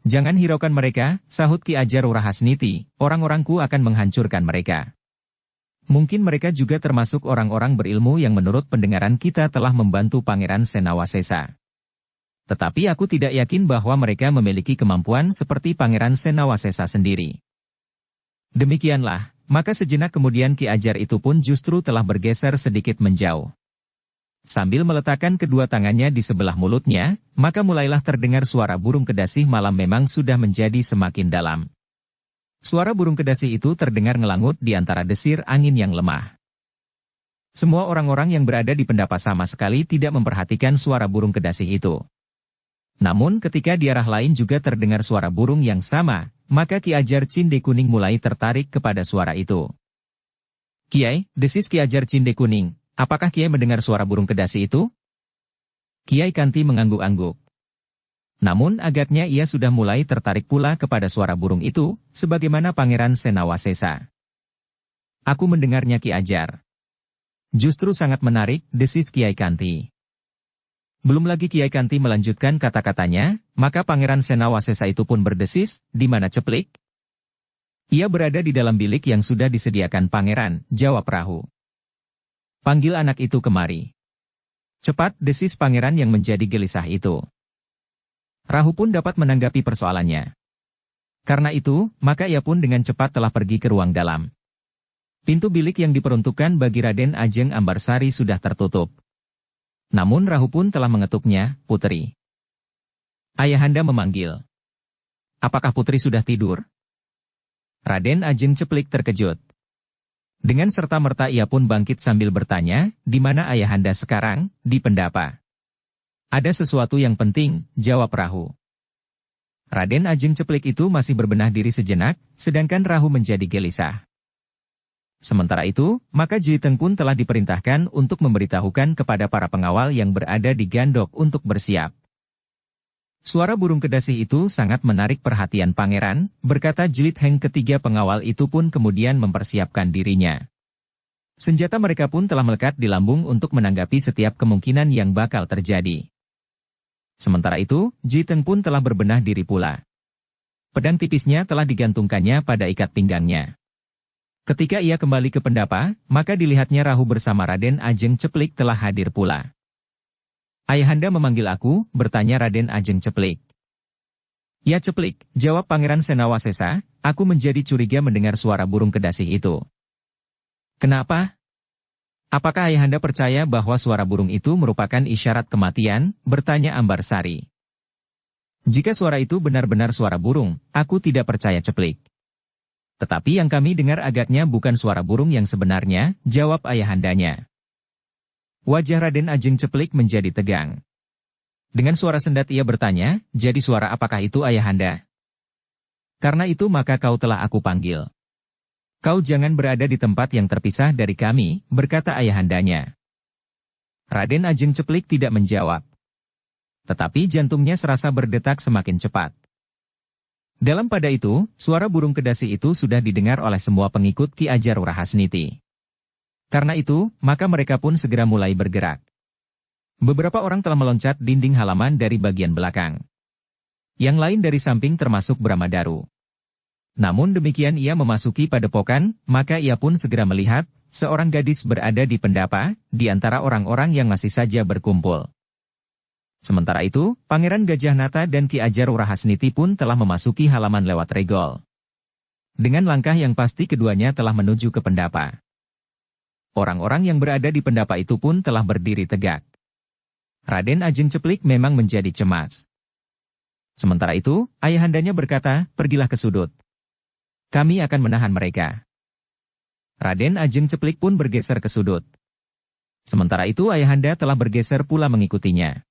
Jangan hiraukan mereka, sahut Ki Ajar Urahasniti, orang-orangku akan menghancurkan mereka. Mungkin mereka juga termasuk orang-orang berilmu yang menurut pendengaran kita telah membantu Pangeran Senawasesa. Tetapi aku tidak yakin bahwa mereka memiliki kemampuan seperti Pangeran Senawasesa sendiri. Demikianlah, maka sejenak kemudian Ki Ajar itu pun justru telah bergeser sedikit menjauh. Sambil meletakkan kedua tangannya di sebelah mulutnya, maka mulailah terdengar suara burung kedasi malam memang sudah menjadi semakin dalam. Suara burung kedasi itu terdengar ngelangut di antara desir angin yang lemah. Semua orang-orang yang berada di pendapa sama sekali tidak memperhatikan suara burung kedasi itu. Namun ketika di arah lain juga terdengar suara burung yang sama, maka Ki Ajar Cinde Kuning mulai tertarik kepada suara itu. Kiai, desis Ki Ajar Cinde Kuning, apakah Kiai mendengar suara burung kedasi itu? Kiai Kanti mengangguk-angguk. Namun agaknya ia sudah mulai tertarik pula kepada suara burung itu, sebagaimana Pangeran Senawasesa. Aku mendengarnya Ki Ajar. Justru sangat menarik, desis Kiai Kanti. Belum lagi Kiai Kanti melanjutkan kata-katanya, maka Pangeran Senawasesa itu pun berdesis, di mana Ceplik? Ia berada di dalam bilik yang sudah disediakan Pangeran, jawab Rahu. Panggil anak itu kemari. Cepat, desis Pangeran yang menjadi gelisah itu. Rahu pun dapat menanggapi persoalannya. Karena itu, maka ia pun dengan cepat telah pergi ke ruang dalam. Pintu bilik yang diperuntukkan bagi Raden Ajeng Ambarsari sudah tertutup. Namun Rahu pun telah mengetuknya, Putri. Ayahanda memanggil. Apakah Putri sudah tidur? Raden Ajeng Ceplik terkejut. Dengan serta-merta ia pun bangkit sambil bertanya, di mana ayahanda sekarang? Di pendapa. Ada sesuatu yang penting, jawab Rahu. Raden Ajeng Ceplik itu masih berbenah diri sejenak, sedangkan Rahu menjadi gelisah. Sementara itu, maka Jiteng pun telah diperintahkan untuk memberitahukan kepada para pengawal yang berada di Gandok untuk bersiap. Suara burung kedasi itu sangat menarik perhatian pangeran, berkata Jilid Heng. Ketiga pengawal itu pun kemudian mempersiapkan dirinya. Senjata mereka pun telah melekat di lambung untuk menanggapi setiap kemungkinan yang bakal terjadi. Sementara itu, Jiteng pun telah berbenah diri pula. Pedang tipisnya telah digantungkannya pada ikat pinggangnya. Ketika ia kembali ke pendapa, maka dilihatnya Rahu bersama Raden Ajeng Ceplik telah hadir pula. Ayahanda memanggil aku, bertanya Raden Ajeng Ceplik. Ya Ceplik, jawab Pangeran Senawasesa, aku menjadi curiga mendengar suara burung kedasi itu. Kenapa? Apakah Ayahanda percaya bahwa suara burung itu merupakan isyarat kematian, bertanya Ambarsari. Jika suara itu benar-benar suara burung, aku tidak percaya Ceplik. Tetapi yang kami dengar agaknya bukan suara burung yang sebenarnya, jawab ayahandanya. Wajah Raden Ajeng Ceplik menjadi tegang. Dengan suara sendat ia bertanya, jadi suara apakah itu ayahanda? Karena itu maka kau telah aku panggil. Kau jangan berada di tempat yang terpisah dari kami, berkata ayahandanya. Raden Ajeng Ceplik tidak menjawab. Tetapi jantungnya serasa berdetak semakin cepat. Dalam pada itu, suara burung kedasi itu sudah didengar oleh semua pengikut Ki Ajar Rahasniti. Karena itu, maka mereka pun segera mulai bergerak. Beberapa orang telah meloncat dinding halaman dari bagian belakang. Yang lain dari samping termasuk Bramadaru. Namun demikian ia memasuki padepokan, maka ia pun segera melihat, seorang gadis berada di pendapa, di antara orang-orang yang masih saja berkumpul. Sementara itu, Pangeran Gajah Nata dan Ki Ajar Rahasniti pun telah memasuki halaman lewat regol. Dengan langkah yang pasti keduanya telah menuju ke pendapa. Orang-orang yang berada di pendapa itu pun telah berdiri tegak. Raden Ajeng Ceplik memang menjadi cemas. Sementara itu, ayahandanya berkata, pergilah ke sudut. Kami akan menahan mereka. Raden Ajeng Ceplik pun bergeser ke sudut. Sementara itu ayahanda telah bergeser pula mengikutinya.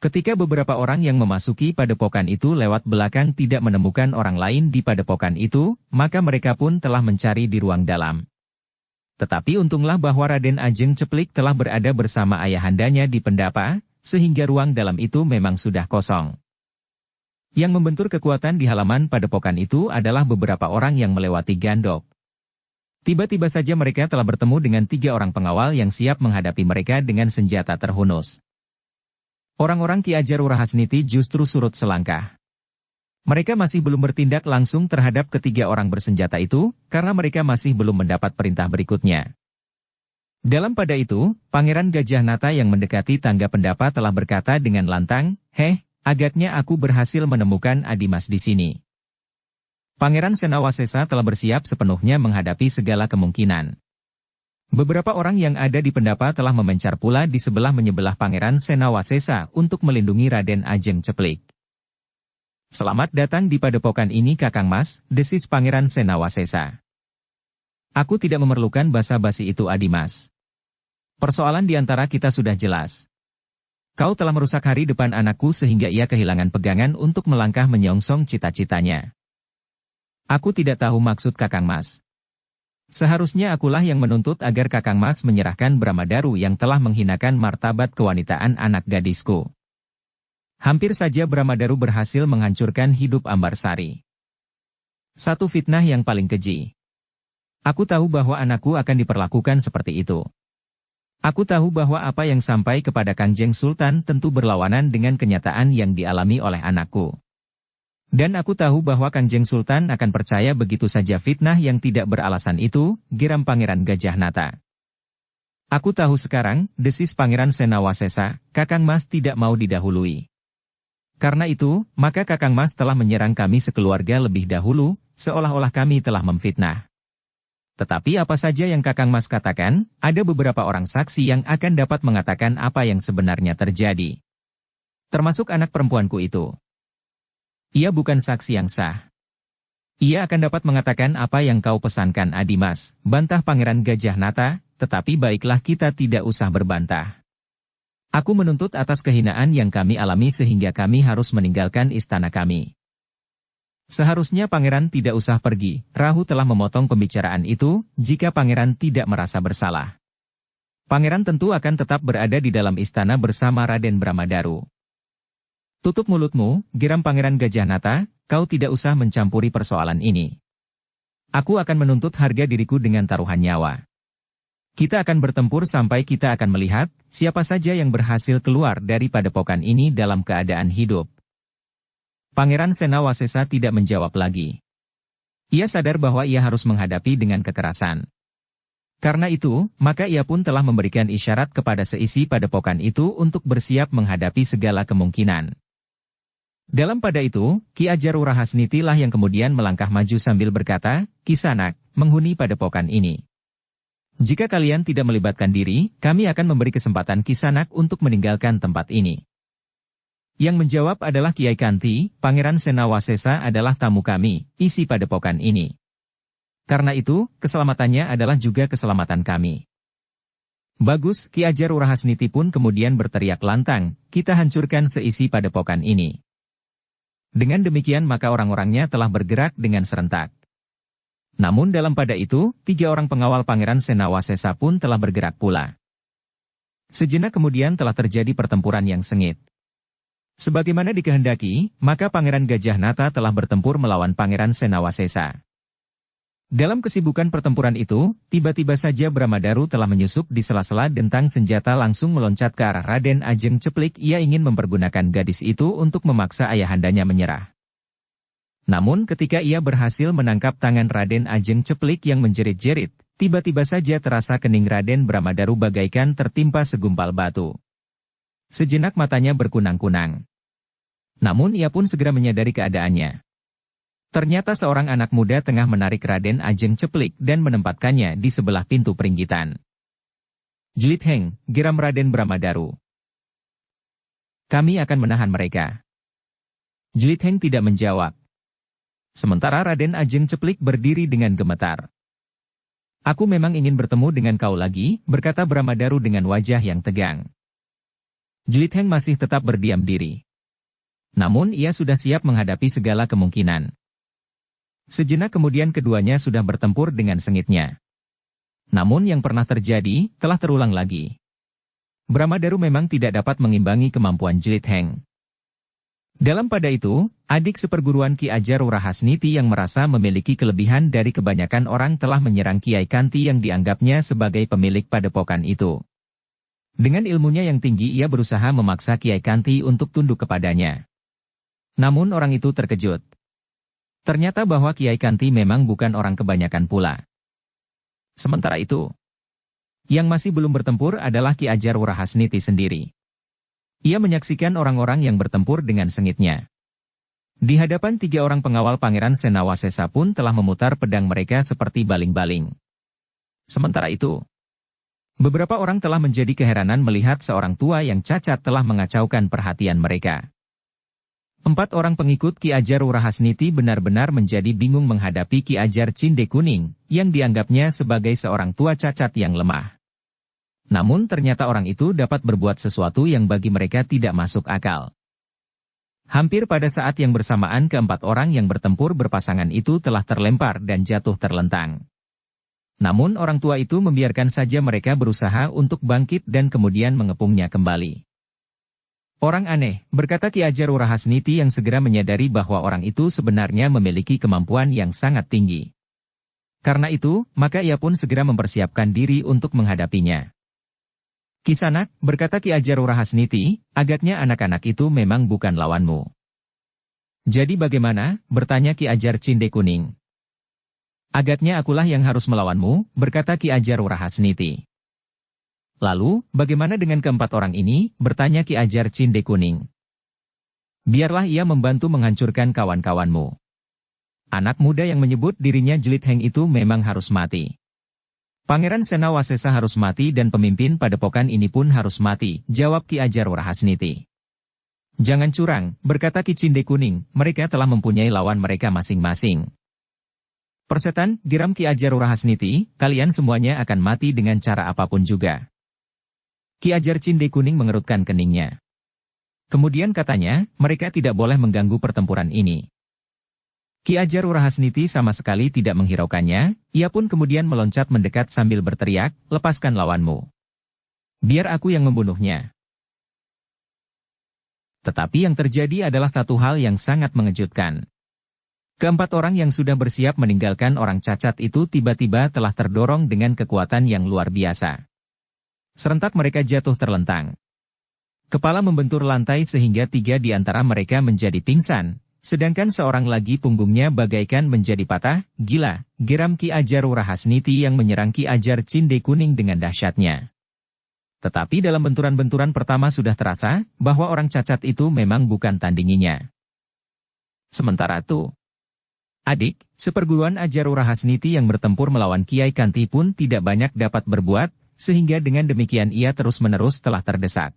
Ketika beberapa orang yang memasuki padepokan itu lewat belakang tidak menemukan orang lain di padepokan itu, maka mereka pun telah mencari di ruang dalam. Tetapi untunglah bahwa Raden Ajeng Ceplik telah berada bersama ayahandanya di pendapa, sehingga ruang dalam itu memang sudah kosong. Yang membentur kekuatan di halaman padepokan itu adalah beberapa orang yang melewati gandok. Tiba-tiba saja mereka telah bertemu dengan 3 orang pengawal yang siap menghadapi mereka dengan senjata terhunus. Orang-orang Ki Ajar Rahasniti justru surut selangkah. Mereka masih belum bertindak langsung terhadap ketiga orang bersenjata itu, karena mereka masih belum mendapat perintah berikutnya. Dalam pada itu, Pangeran Gajah Nata yang mendekati tangga pendapa telah berkata dengan lantang, "Heh, agaknya aku berhasil menemukan Adimas di sini." Pangeran Senawasesa telah bersiap sepenuhnya menghadapi segala kemungkinan. Beberapa orang yang ada di pendapa telah memencar pula di sebelah menyebelah Pangeran Senawasesa untuk melindungi Raden Ajeng Ceplik. "Selamat datang di padepokan ini Kakang Mas," desis Pangeran Senawasesa. "Aku tidak memerlukan basa-basi itu Adimas. Persoalan di antara kita sudah jelas. Kau telah merusak hari depan anakku sehingga ia kehilangan pegangan untuk melangkah menyongsong cita-citanya. Aku tidak tahu maksud Kakang Mas. Seharusnya akulah yang menuntut agar Kakang Mas menyerahkan Bramadaru yang telah menghinakan martabat kewanitaan anak gadisku. Hampir saja Bramadaru berhasil menghancurkan hidup Ambarsari. Satu fitnah yang paling keji. Aku tahu bahwa anakku akan diperlakukan seperti itu. Aku tahu bahwa apa yang sampai kepada Kanjeng Sultan tentu berlawanan dengan kenyataan yang dialami oleh anakku. Dan aku tahu bahwa Kanjeng Sultan akan percaya begitu saja fitnah yang tidak beralasan itu," geram Pangeran Gajah Nata. "Aku tahu sekarang," desis Pangeran Senawasesa, "Kakang Mas tidak mau didahului. Karena itu, maka Kakang Mas telah menyerang kami sekeluarga lebih dahulu, seolah-olah kami telah memfitnah. Tetapi apa saja yang Kakang Mas katakan, ada beberapa orang saksi yang akan dapat mengatakan apa yang sebenarnya terjadi. Termasuk anak perempuanku itu. Ia bukan saksi yang sah. Ia akan dapat mengatakan apa yang kau pesankan Adimas," bantah Pangeran Gajah Nata, "tetapi baiklah kita tidak usah berbantah. Aku menuntut atas kehinaan yang kami alami sehingga kami harus meninggalkan istana kami." "Seharusnya Pangeran tidak usah pergi," Rahu telah memotong pembicaraan itu, "jika Pangeran tidak merasa bersalah. Pangeran tentu akan tetap berada di dalam istana bersama Raden Bramadaru." "Tutup mulutmu," geram Pangeran Gajah Nata, "kau tidak usah mencampuri persoalan ini. Aku akan menuntut harga diriku dengan taruhan nyawa. Kita akan bertempur sampai kita akan melihat siapa saja yang berhasil keluar dari padepokan ini dalam keadaan hidup." Pangeran Senawasesa tidak menjawab lagi. Ia sadar bahwa ia harus menghadapi dengan kekerasan. Karena itu, maka ia pun telah memberikan isyarat kepada seisi padepokan itu untuk bersiap menghadapi segala kemungkinan. Dalam pada itu, Ki Ajar Rahasniti lah yang kemudian melangkah maju sambil berkata, "Kisanak, menghuni padepokan ini. Jika kalian tidak melibatkan diri, kami akan memberi kesempatan Kisanak untuk meninggalkan tempat ini." Yang menjawab adalah Kiai Kanti, "Pangeran Senawasesa adalah tamu kami, isi padepokan ini. Karena itu, keselamatannya adalah juga keselamatan kami." "Bagus," Ki Ajar Rahasniti pun kemudian berteriak lantang, "kita hancurkan seisi padepokan ini." Dengan demikian maka orang-orangnya telah bergerak dengan serentak. Namun dalam pada itu, 3 orang pengawal Pangeran Senawasesa pun telah bergerak pula. Sejenak kemudian telah terjadi pertempuran yang sengit. Sebagaimana dikehendaki, maka Pangeran Gajah Nata telah bertempur melawan Pangeran Senawasesa. Dalam kesibukan pertempuran itu, tiba-tiba saja Bramadaru telah menyusup di sela-sela dentang senjata langsung meloncat ke arah Raden Ajeng Ceplik. Ia ingin mempergunakan gadis itu untuk memaksa ayahandanya menyerah. Namun ketika ia berhasil menangkap tangan Raden Ajeng Ceplik yang menjerit-jerit, tiba-tiba saja terasa kening Raden Bramadaru bagaikan tertimpa segumpal batu. Sejenak matanya berkunang-kunang. Namun ia pun segera menyadari keadaannya. Ternyata seorang anak muda tengah menarik Raden Ajeng Ceplik dan menempatkannya di sebelah pintu peringgitan. "Jelit Heng," geram Raden Bramadaru. "Kami akan menahan mereka." Jelit Heng tidak menjawab. Sementara Raden Ajeng Ceplik berdiri dengan gemetar. "Aku memang ingin bertemu dengan kau lagi," berkata Bramadaru dengan wajah yang tegang. Jelit Heng masih tetap berdiam diri. Namun ia sudah siap menghadapi segala kemungkinan. Sejenak kemudian keduanya sudah bertempur dengan sengitnya. Namun yang pernah terjadi, telah terulang lagi. Bramadaru memang tidak dapat mengimbangi kemampuan Jelit Heng. Dalam pada itu, adik seperguruan Ki Ajar Rahasniti yang merasa memiliki kelebihan dari kebanyakan orang telah menyerang Kiai Kanti yang dianggapnya sebagai pemilik padepokan itu. Dengan ilmunya yang tinggi ia berusaha memaksa Kiai Kanti untuk tunduk kepadanya. Namun orang itu terkejut. Ternyata bahwa Kiai Kanti memang bukan orang kebanyakan pula. Sementara itu, yang masih belum bertempur adalah Ki Ajar Rahasniti sendiri. Ia menyaksikan orang-orang yang bertempur dengan sengitnya. Di hadapan 3 orang pengawal Pangeran Senawasesa pun telah memutar pedang mereka seperti baling-baling. Sementara itu, beberapa orang telah menjadi keheranan melihat seorang tua yang cacat telah mengacaukan perhatian mereka. 4 orang pengikut Ki Ajar Rahasniti benar-benar menjadi bingung menghadapi Ki Ajar Cinde Kuning, yang dianggapnya sebagai seorang tua cacat yang lemah. Namun ternyata orang itu dapat berbuat sesuatu yang bagi mereka tidak masuk akal. Hampir pada saat yang bersamaan ke-4 orang yang bertempur berpasangan itu telah terlempar dan jatuh terlentang. Namun orang tua itu membiarkan saja mereka berusaha untuk bangkit dan kemudian mengepungnya kembali. "Orang aneh," berkata Ki Ajar Rahasniti yang segera menyadari bahwa orang itu sebenarnya memiliki kemampuan yang sangat tinggi. Karena itu, maka ia pun segera mempersiapkan diri untuk menghadapinya. "Kisanak," berkata Ki Ajar Rahasniti, "agaknya anak-anak itu memang bukan lawanmu." "Jadi bagaimana?" bertanya Ki Ajar Cinde Kuning. "Agaknya akulah yang harus melawanmu," berkata Ki Ajar Rahasniti. "Lalu, bagaimana dengan ke-4 orang ini?" bertanya Ki Ajar Cinde Kuning. "Biarlah ia membantu menghancurkan kawan-kawanmu. Anak muda yang menyebut dirinya Jelit Heng itu memang harus mati. Pangeran Senawasesa harus mati dan pemimpin padepokan ini pun harus mati," jawab Ki Ajar Rahasniti. "Jangan curang," berkata Ki Cinde Kuning, "mereka telah mempunyai lawan mereka masing-masing." "Persetan," geram Ki Ajar Rahasniti, "kalian semuanya akan mati dengan cara apapun juga." Ki Ajar Cinde Kuning mengerutkan keningnya. Kemudian katanya, mereka tidak boleh mengganggu pertempuran ini. Ki Ajar Rahasniti sama sekali tidak menghiraukannya, ia pun kemudian meloncat mendekat sambil berteriak, "Lepaskan lawanmu. Biar aku yang membunuhnya." Tetapi yang terjadi adalah satu hal yang sangat mengejutkan. Ke-4 orang yang sudah bersiap meninggalkan orang cacat itu tiba-tiba telah terdorong dengan kekuatan yang luar biasa. Serentak mereka jatuh terlentang. Kepala membentur lantai sehingga 3 di antara mereka menjadi pingsan, sedangkan seorang lagi punggungnya bagaikan menjadi patah. "Gila," geram Ki Ajar Rahasniti yang menyerang Ki Ajar Cinde Kuning dengan dahsyatnya. Tetapi dalam benturan-benturan pertama sudah terasa bahwa orang cacat itu memang bukan tandinginya. Sementara itu, adik seperguruan Ajar Rahasniti yang bertempur melawan Kiai Kanti pun tidak banyak dapat berbuat, sehingga dengan demikian ia terus-menerus telah terdesak.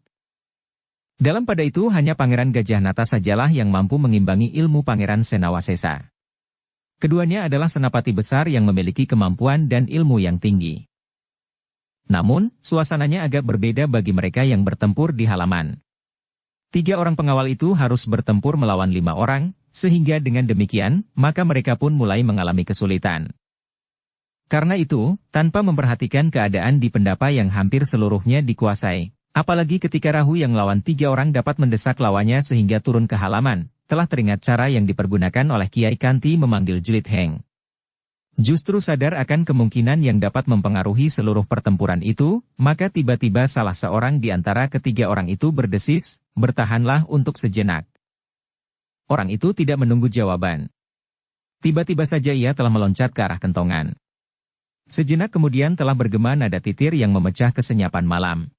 Dalam pada itu hanya Pangeran Gajah Nata sajalah yang mampu mengimbangi ilmu Pangeran Senawasesa. Keduanya adalah senapati besar yang memiliki kemampuan dan ilmu yang tinggi. Namun, suasananya agak berbeda bagi mereka yang bertempur di halaman. 3 orang pengawal itu harus bertempur melawan 5 orang, sehingga dengan demikian, maka mereka pun mulai mengalami kesulitan. Karena itu, tanpa memperhatikan keadaan di pendapa yang hampir seluruhnya dikuasai, Apalagi ketika Rahu yang melawan 3 orang dapat mendesak lawannya sehingga turun ke halaman, telah teringat cara yang dipergunakan oleh Kiai Kanti memanggil Jelit Heng. Justru sadar akan kemungkinan yang dapat mempengaruhi seluruh pertempuran itu, maka tiba-tiba salah seorang di antara ketiga orang itu berdesis, "Bertahanlah untuk sejenak." Orang itu tidak menunggu jawaban. Tiba-tiba saja ia telah meloncat ke arah kentongan. Sejenak kemudian telah bergema nada titir yang memecah kesenyapan malam.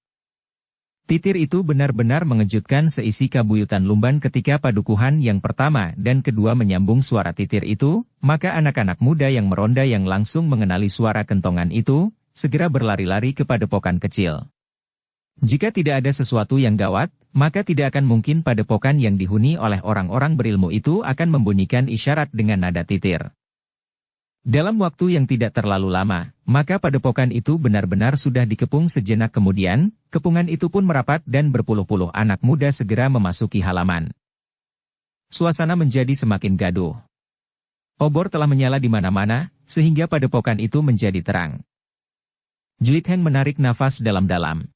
Titir itu benar-benar mengejutkan seisi kabuyutan Lumban ketika padukuhan yang pertama dan kedua menyambung suara titir itu, maka anak-anak muda yang meronda yang langsung mengenali suara kentongan itu, segera berlari-lari ke padepokan kecil. Jika tidak ada sesuatu yang gawat, maka tidak akan mungkin padepokan yang dihuni oleh orang-orang berilmu itu akan membunyikan isyarat dengan nada titir. Dalam waktu yang tidak terlalu lama, maka padepokan itu benar-benar sudah dikepung sejenak kemudian, kepungan itu pun merapat dan berpuluh-puluh anak muda segera memasuki halaman. Suasana menjadi semakin gaduh. Obor telah menyala di mana-mana, sehingga padepokan itu menjadi terang. Jelit Heng menarik nafas dalam-dalam.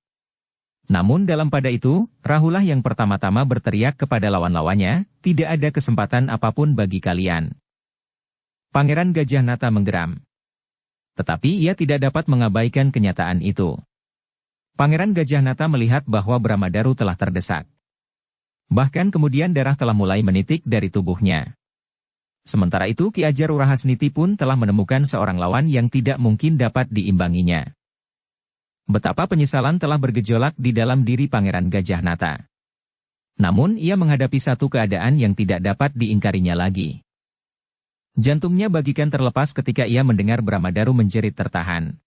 Namun dalam pada itu, Rahulah yang pertama-tama berteriak kepada lawan-lawannya, "Tidak ada kesempatan apapun bagi kalian." Pangeran Gajah Nata menggeram. Tetapi ia tidak dapat mengabaikan kenyataan itu. Pangeran Gajah Nata melihat bahwa Bramadaru telah terdesak. Bahkan kemudian darah telah mulai menitik dari tubuhnya. Sementara itu Ki Ajar Urahasniti pun telah menemukan seorang lawan yang tidak mungkin dapat diimbanginya. Betapa penyesalan telah bergejolak di dalam diri Pangeran Gajah Nata. Namun ia menghadapi satu keadaan yang tidak dapat diingkarinya lagi. Jantungnya bagikan terlepas ketika ia mendengar Bramadaru menjerit tertahan.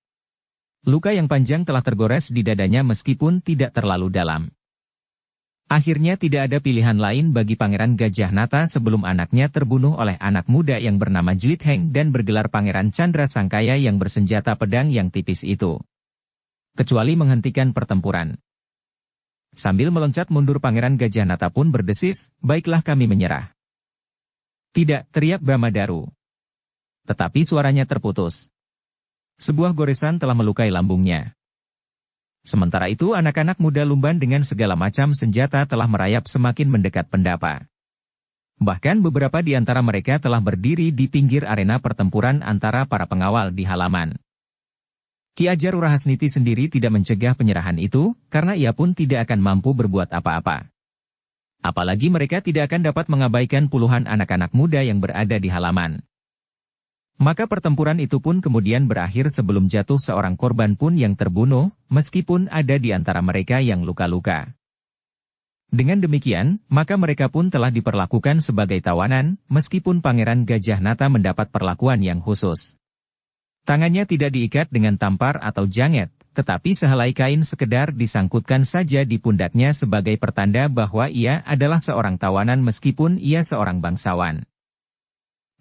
Luka yang panjang telah tergores di dadanya meskipun tidak terlalu dalam. Akhirnya tidak ada pilihan lain bagi Pangeran Gajah Nata sebelum anaknya terbunuh oleh anak muda yang bernama Jelit Heng dan bergelar Pangeran Chandra Sangkaya yang bersenjata pedang yang tipis itu. Kecuali menghentikan pertempuran. Sambil meloncat mundur Pangeran Gajah Nata pun berdesis, "Baiklah kami menyerah." "Tidak," teriak Bramadaru. Tetapi suaranya terputus. Sebuah goresan telah melukai lambungnya. Sementara itu anak-anak muda Lumban dengan segala macam senjata telah merayap semakin mendekat pendapa. Bahkan beberapa di antara mereka telah berdiri di pinggir arena pertempuran antara para pengawal di halaman. Ki Ajar Urahasniti sendiri tidak mencegah penyerahan itu, karena ia pun tidak akan mampu berbuat apa-apa. Apalagi mereka tidak akan dapat mengabaikan puluhan anak-anak muda yang berada di halaman. Maka pertempuran itu pun kemudian berakhir sebelum jatuh seorang korban pun yang terbunuh, meskipun ada di antara mereka yang luka-luka. Dengan demikian, maka mereka pun telah diperlakukan sebagai tawanan, meskipun Pangeran Gajah Nata mendapat perlakuan yang khusus. Tangannya tidak diikat dengan tampar atau janget, tetapi sehelai kain sekedar disangkutkan saja di pundaknya sebagai pertanda bahwa ia adalah seorang tawanan meskipun ia seorang bangsawan.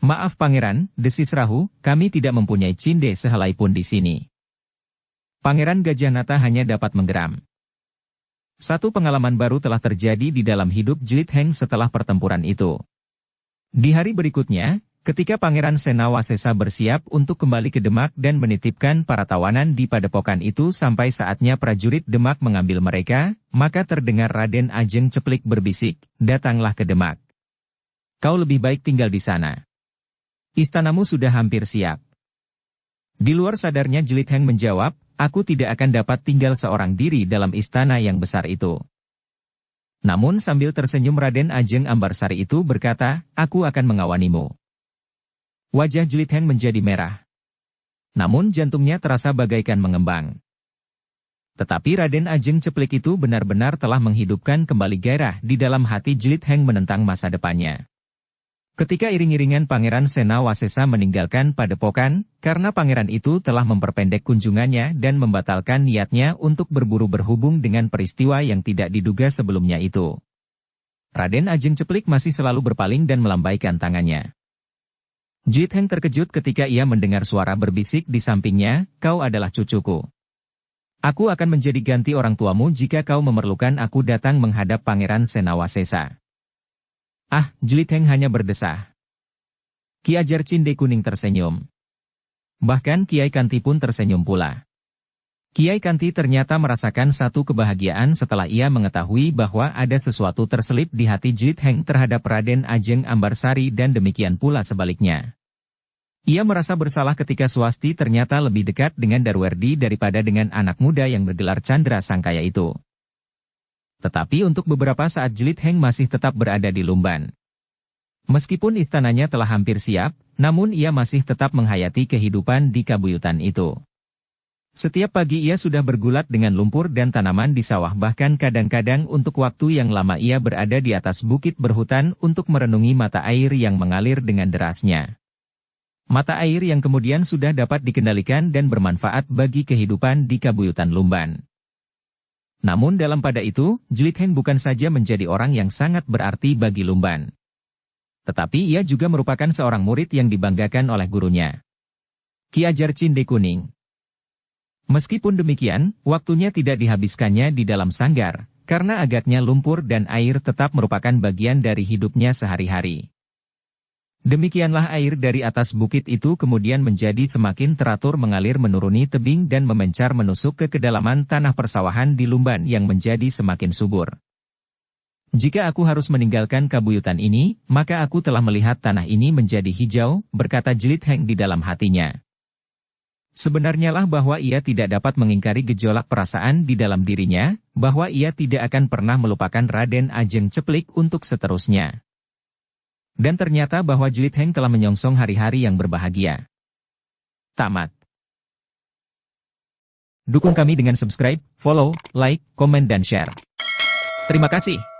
"Maaf Pangeran," desis Rahu, "kami tidak mempunyai cinde sehelai pun di sini." Pangeran Gajah Nata hanya dapat menggeram. Satu pengalaman baru telah terjadi di dalam hidup Jelit Heng setelah pertempuran itu. Di hari berikutnya, ketika Pangeran Senawasesa bersiap untuk kembali ke Demak dan menitipkan para tawanan di padepokan itu sampai saatnya prajurit Demak mengambil mereka, maka terdengar Raden Ajeng Ceplik berbisik, "Datanglah ke Demak. Kau lebih baik tinggal di sana. Istanamu sudah hampir siap." Di luar sadarnya Jelit Heng menjawab, "Aku tidak akan dapat tinggal seorang diri dalam istana yang besar itu." Namun sambil tersenyum Raden Ajeng Ambarsari itu berkata, "Aku akan mengawanimu." Wajah Jelit Heng menjadi merah. Namun jantungnya terasa bagaikan mengembang. Tetapi Raden Ajeng Ceplik itu benar-benar telah menghidupkan kembali gairah di dalam hati Jelit Heng menentang masa depannya. Ketika iring-iringan Pangeran Senawasesa meninggalkan padepokan, karena pangeran itu telah memperpendek kunjungannya dan membatalkan niatnya untuk berburu berhubung dengan peristiwa yang tidak diduga sebelumnya itu. Raden Ajeng Ceplik masih selalu berpaling dan melambaikan tangannya. Jelit Heng terkejut ketika ia mendengar suara berbisik di sampingnya, "Kau adalah cucuku. Aku akan menjadi ganti orang tuamu jika kau memerlukan aku datang menghadap Pangeran Senawasesa." "Ah," Jelit Heng hanya berdesah. Ki Ajar Cinde Kuning tersenyum. Bahkan Kiai Kanti pun tersenyum pula. Kiai Kanti ternyata merasakan satu kebahagiaan setelah ia mengetahui bahwa ada sesuatu terselip di hati Jlit Heng terhadap Raden Ajeng Ambarsari dan demikian pula sebaliknya. Ia merasa bersalah ketika Swasti ternyata lebih dekat dengan Darwerdi daripada dengan anak muda yang bergelar Chandra Sangkaya itu. Tetapi untuk beberapa saat Jlit Heng masih tetap berada di Lumban. Meskipun istananya telah hampir siap, namun ia masih tetap menghayati kehidupan di kabuyutan itu. Setiap pagi ia sudah bergulat dengan lumpur dan tanaman di sawah, bahkan kadang-kadang untuk waktu yang lama ia berada di atas bukit berhutan untuk merenungi mata air yang mengalir dengan derasnya. Mata air yang kemudian sudah dapat dikendalikan dan bermanfaat bagi kehidupan di kabuyutan Lumban. Namun dalam pada itu, Jlit Heng bukan saja menjadi orang yang sangat berarti bagi Lumban. Tetapi ia juga merupakan seorang murid yang dibanggakan oleh gurunya, Ki Ajar Cinde Kuning. Meskipun demikian, waktunya tidak dihabiskannya di dalam sanggar, karena agaknya lumpur dan air tetap merupakan bagian dari hidupnya sehari-hari. Demikianlah air dari atas bukit itu kemudian menjadi semakin teratur mengalir menuruni tebing dan memencar menusuk ke kedalaman tanah persawahan di Lumban yang menjadi semakin subur. Jika aku harus meninggalkan kabuyutan ini, maka aku telah melihat tanah ini menjadi hijau, berkata Jlit Heng di dalam hatinya. Sebenarnya lah bahwa ia tidak dapat mengingkari gejolak perasaan di dalam dirinya, bahwa ia tidak akan pernah melupakan Raden Ajeng Ceplik untuk seterusnya. Dan ternyata bahwa Jlit Heng telah menyongsong hari-hari yang berbahagia. Tamat. Dukung kami dengan subscribe, follow, like, komen dan share. Terima kasih.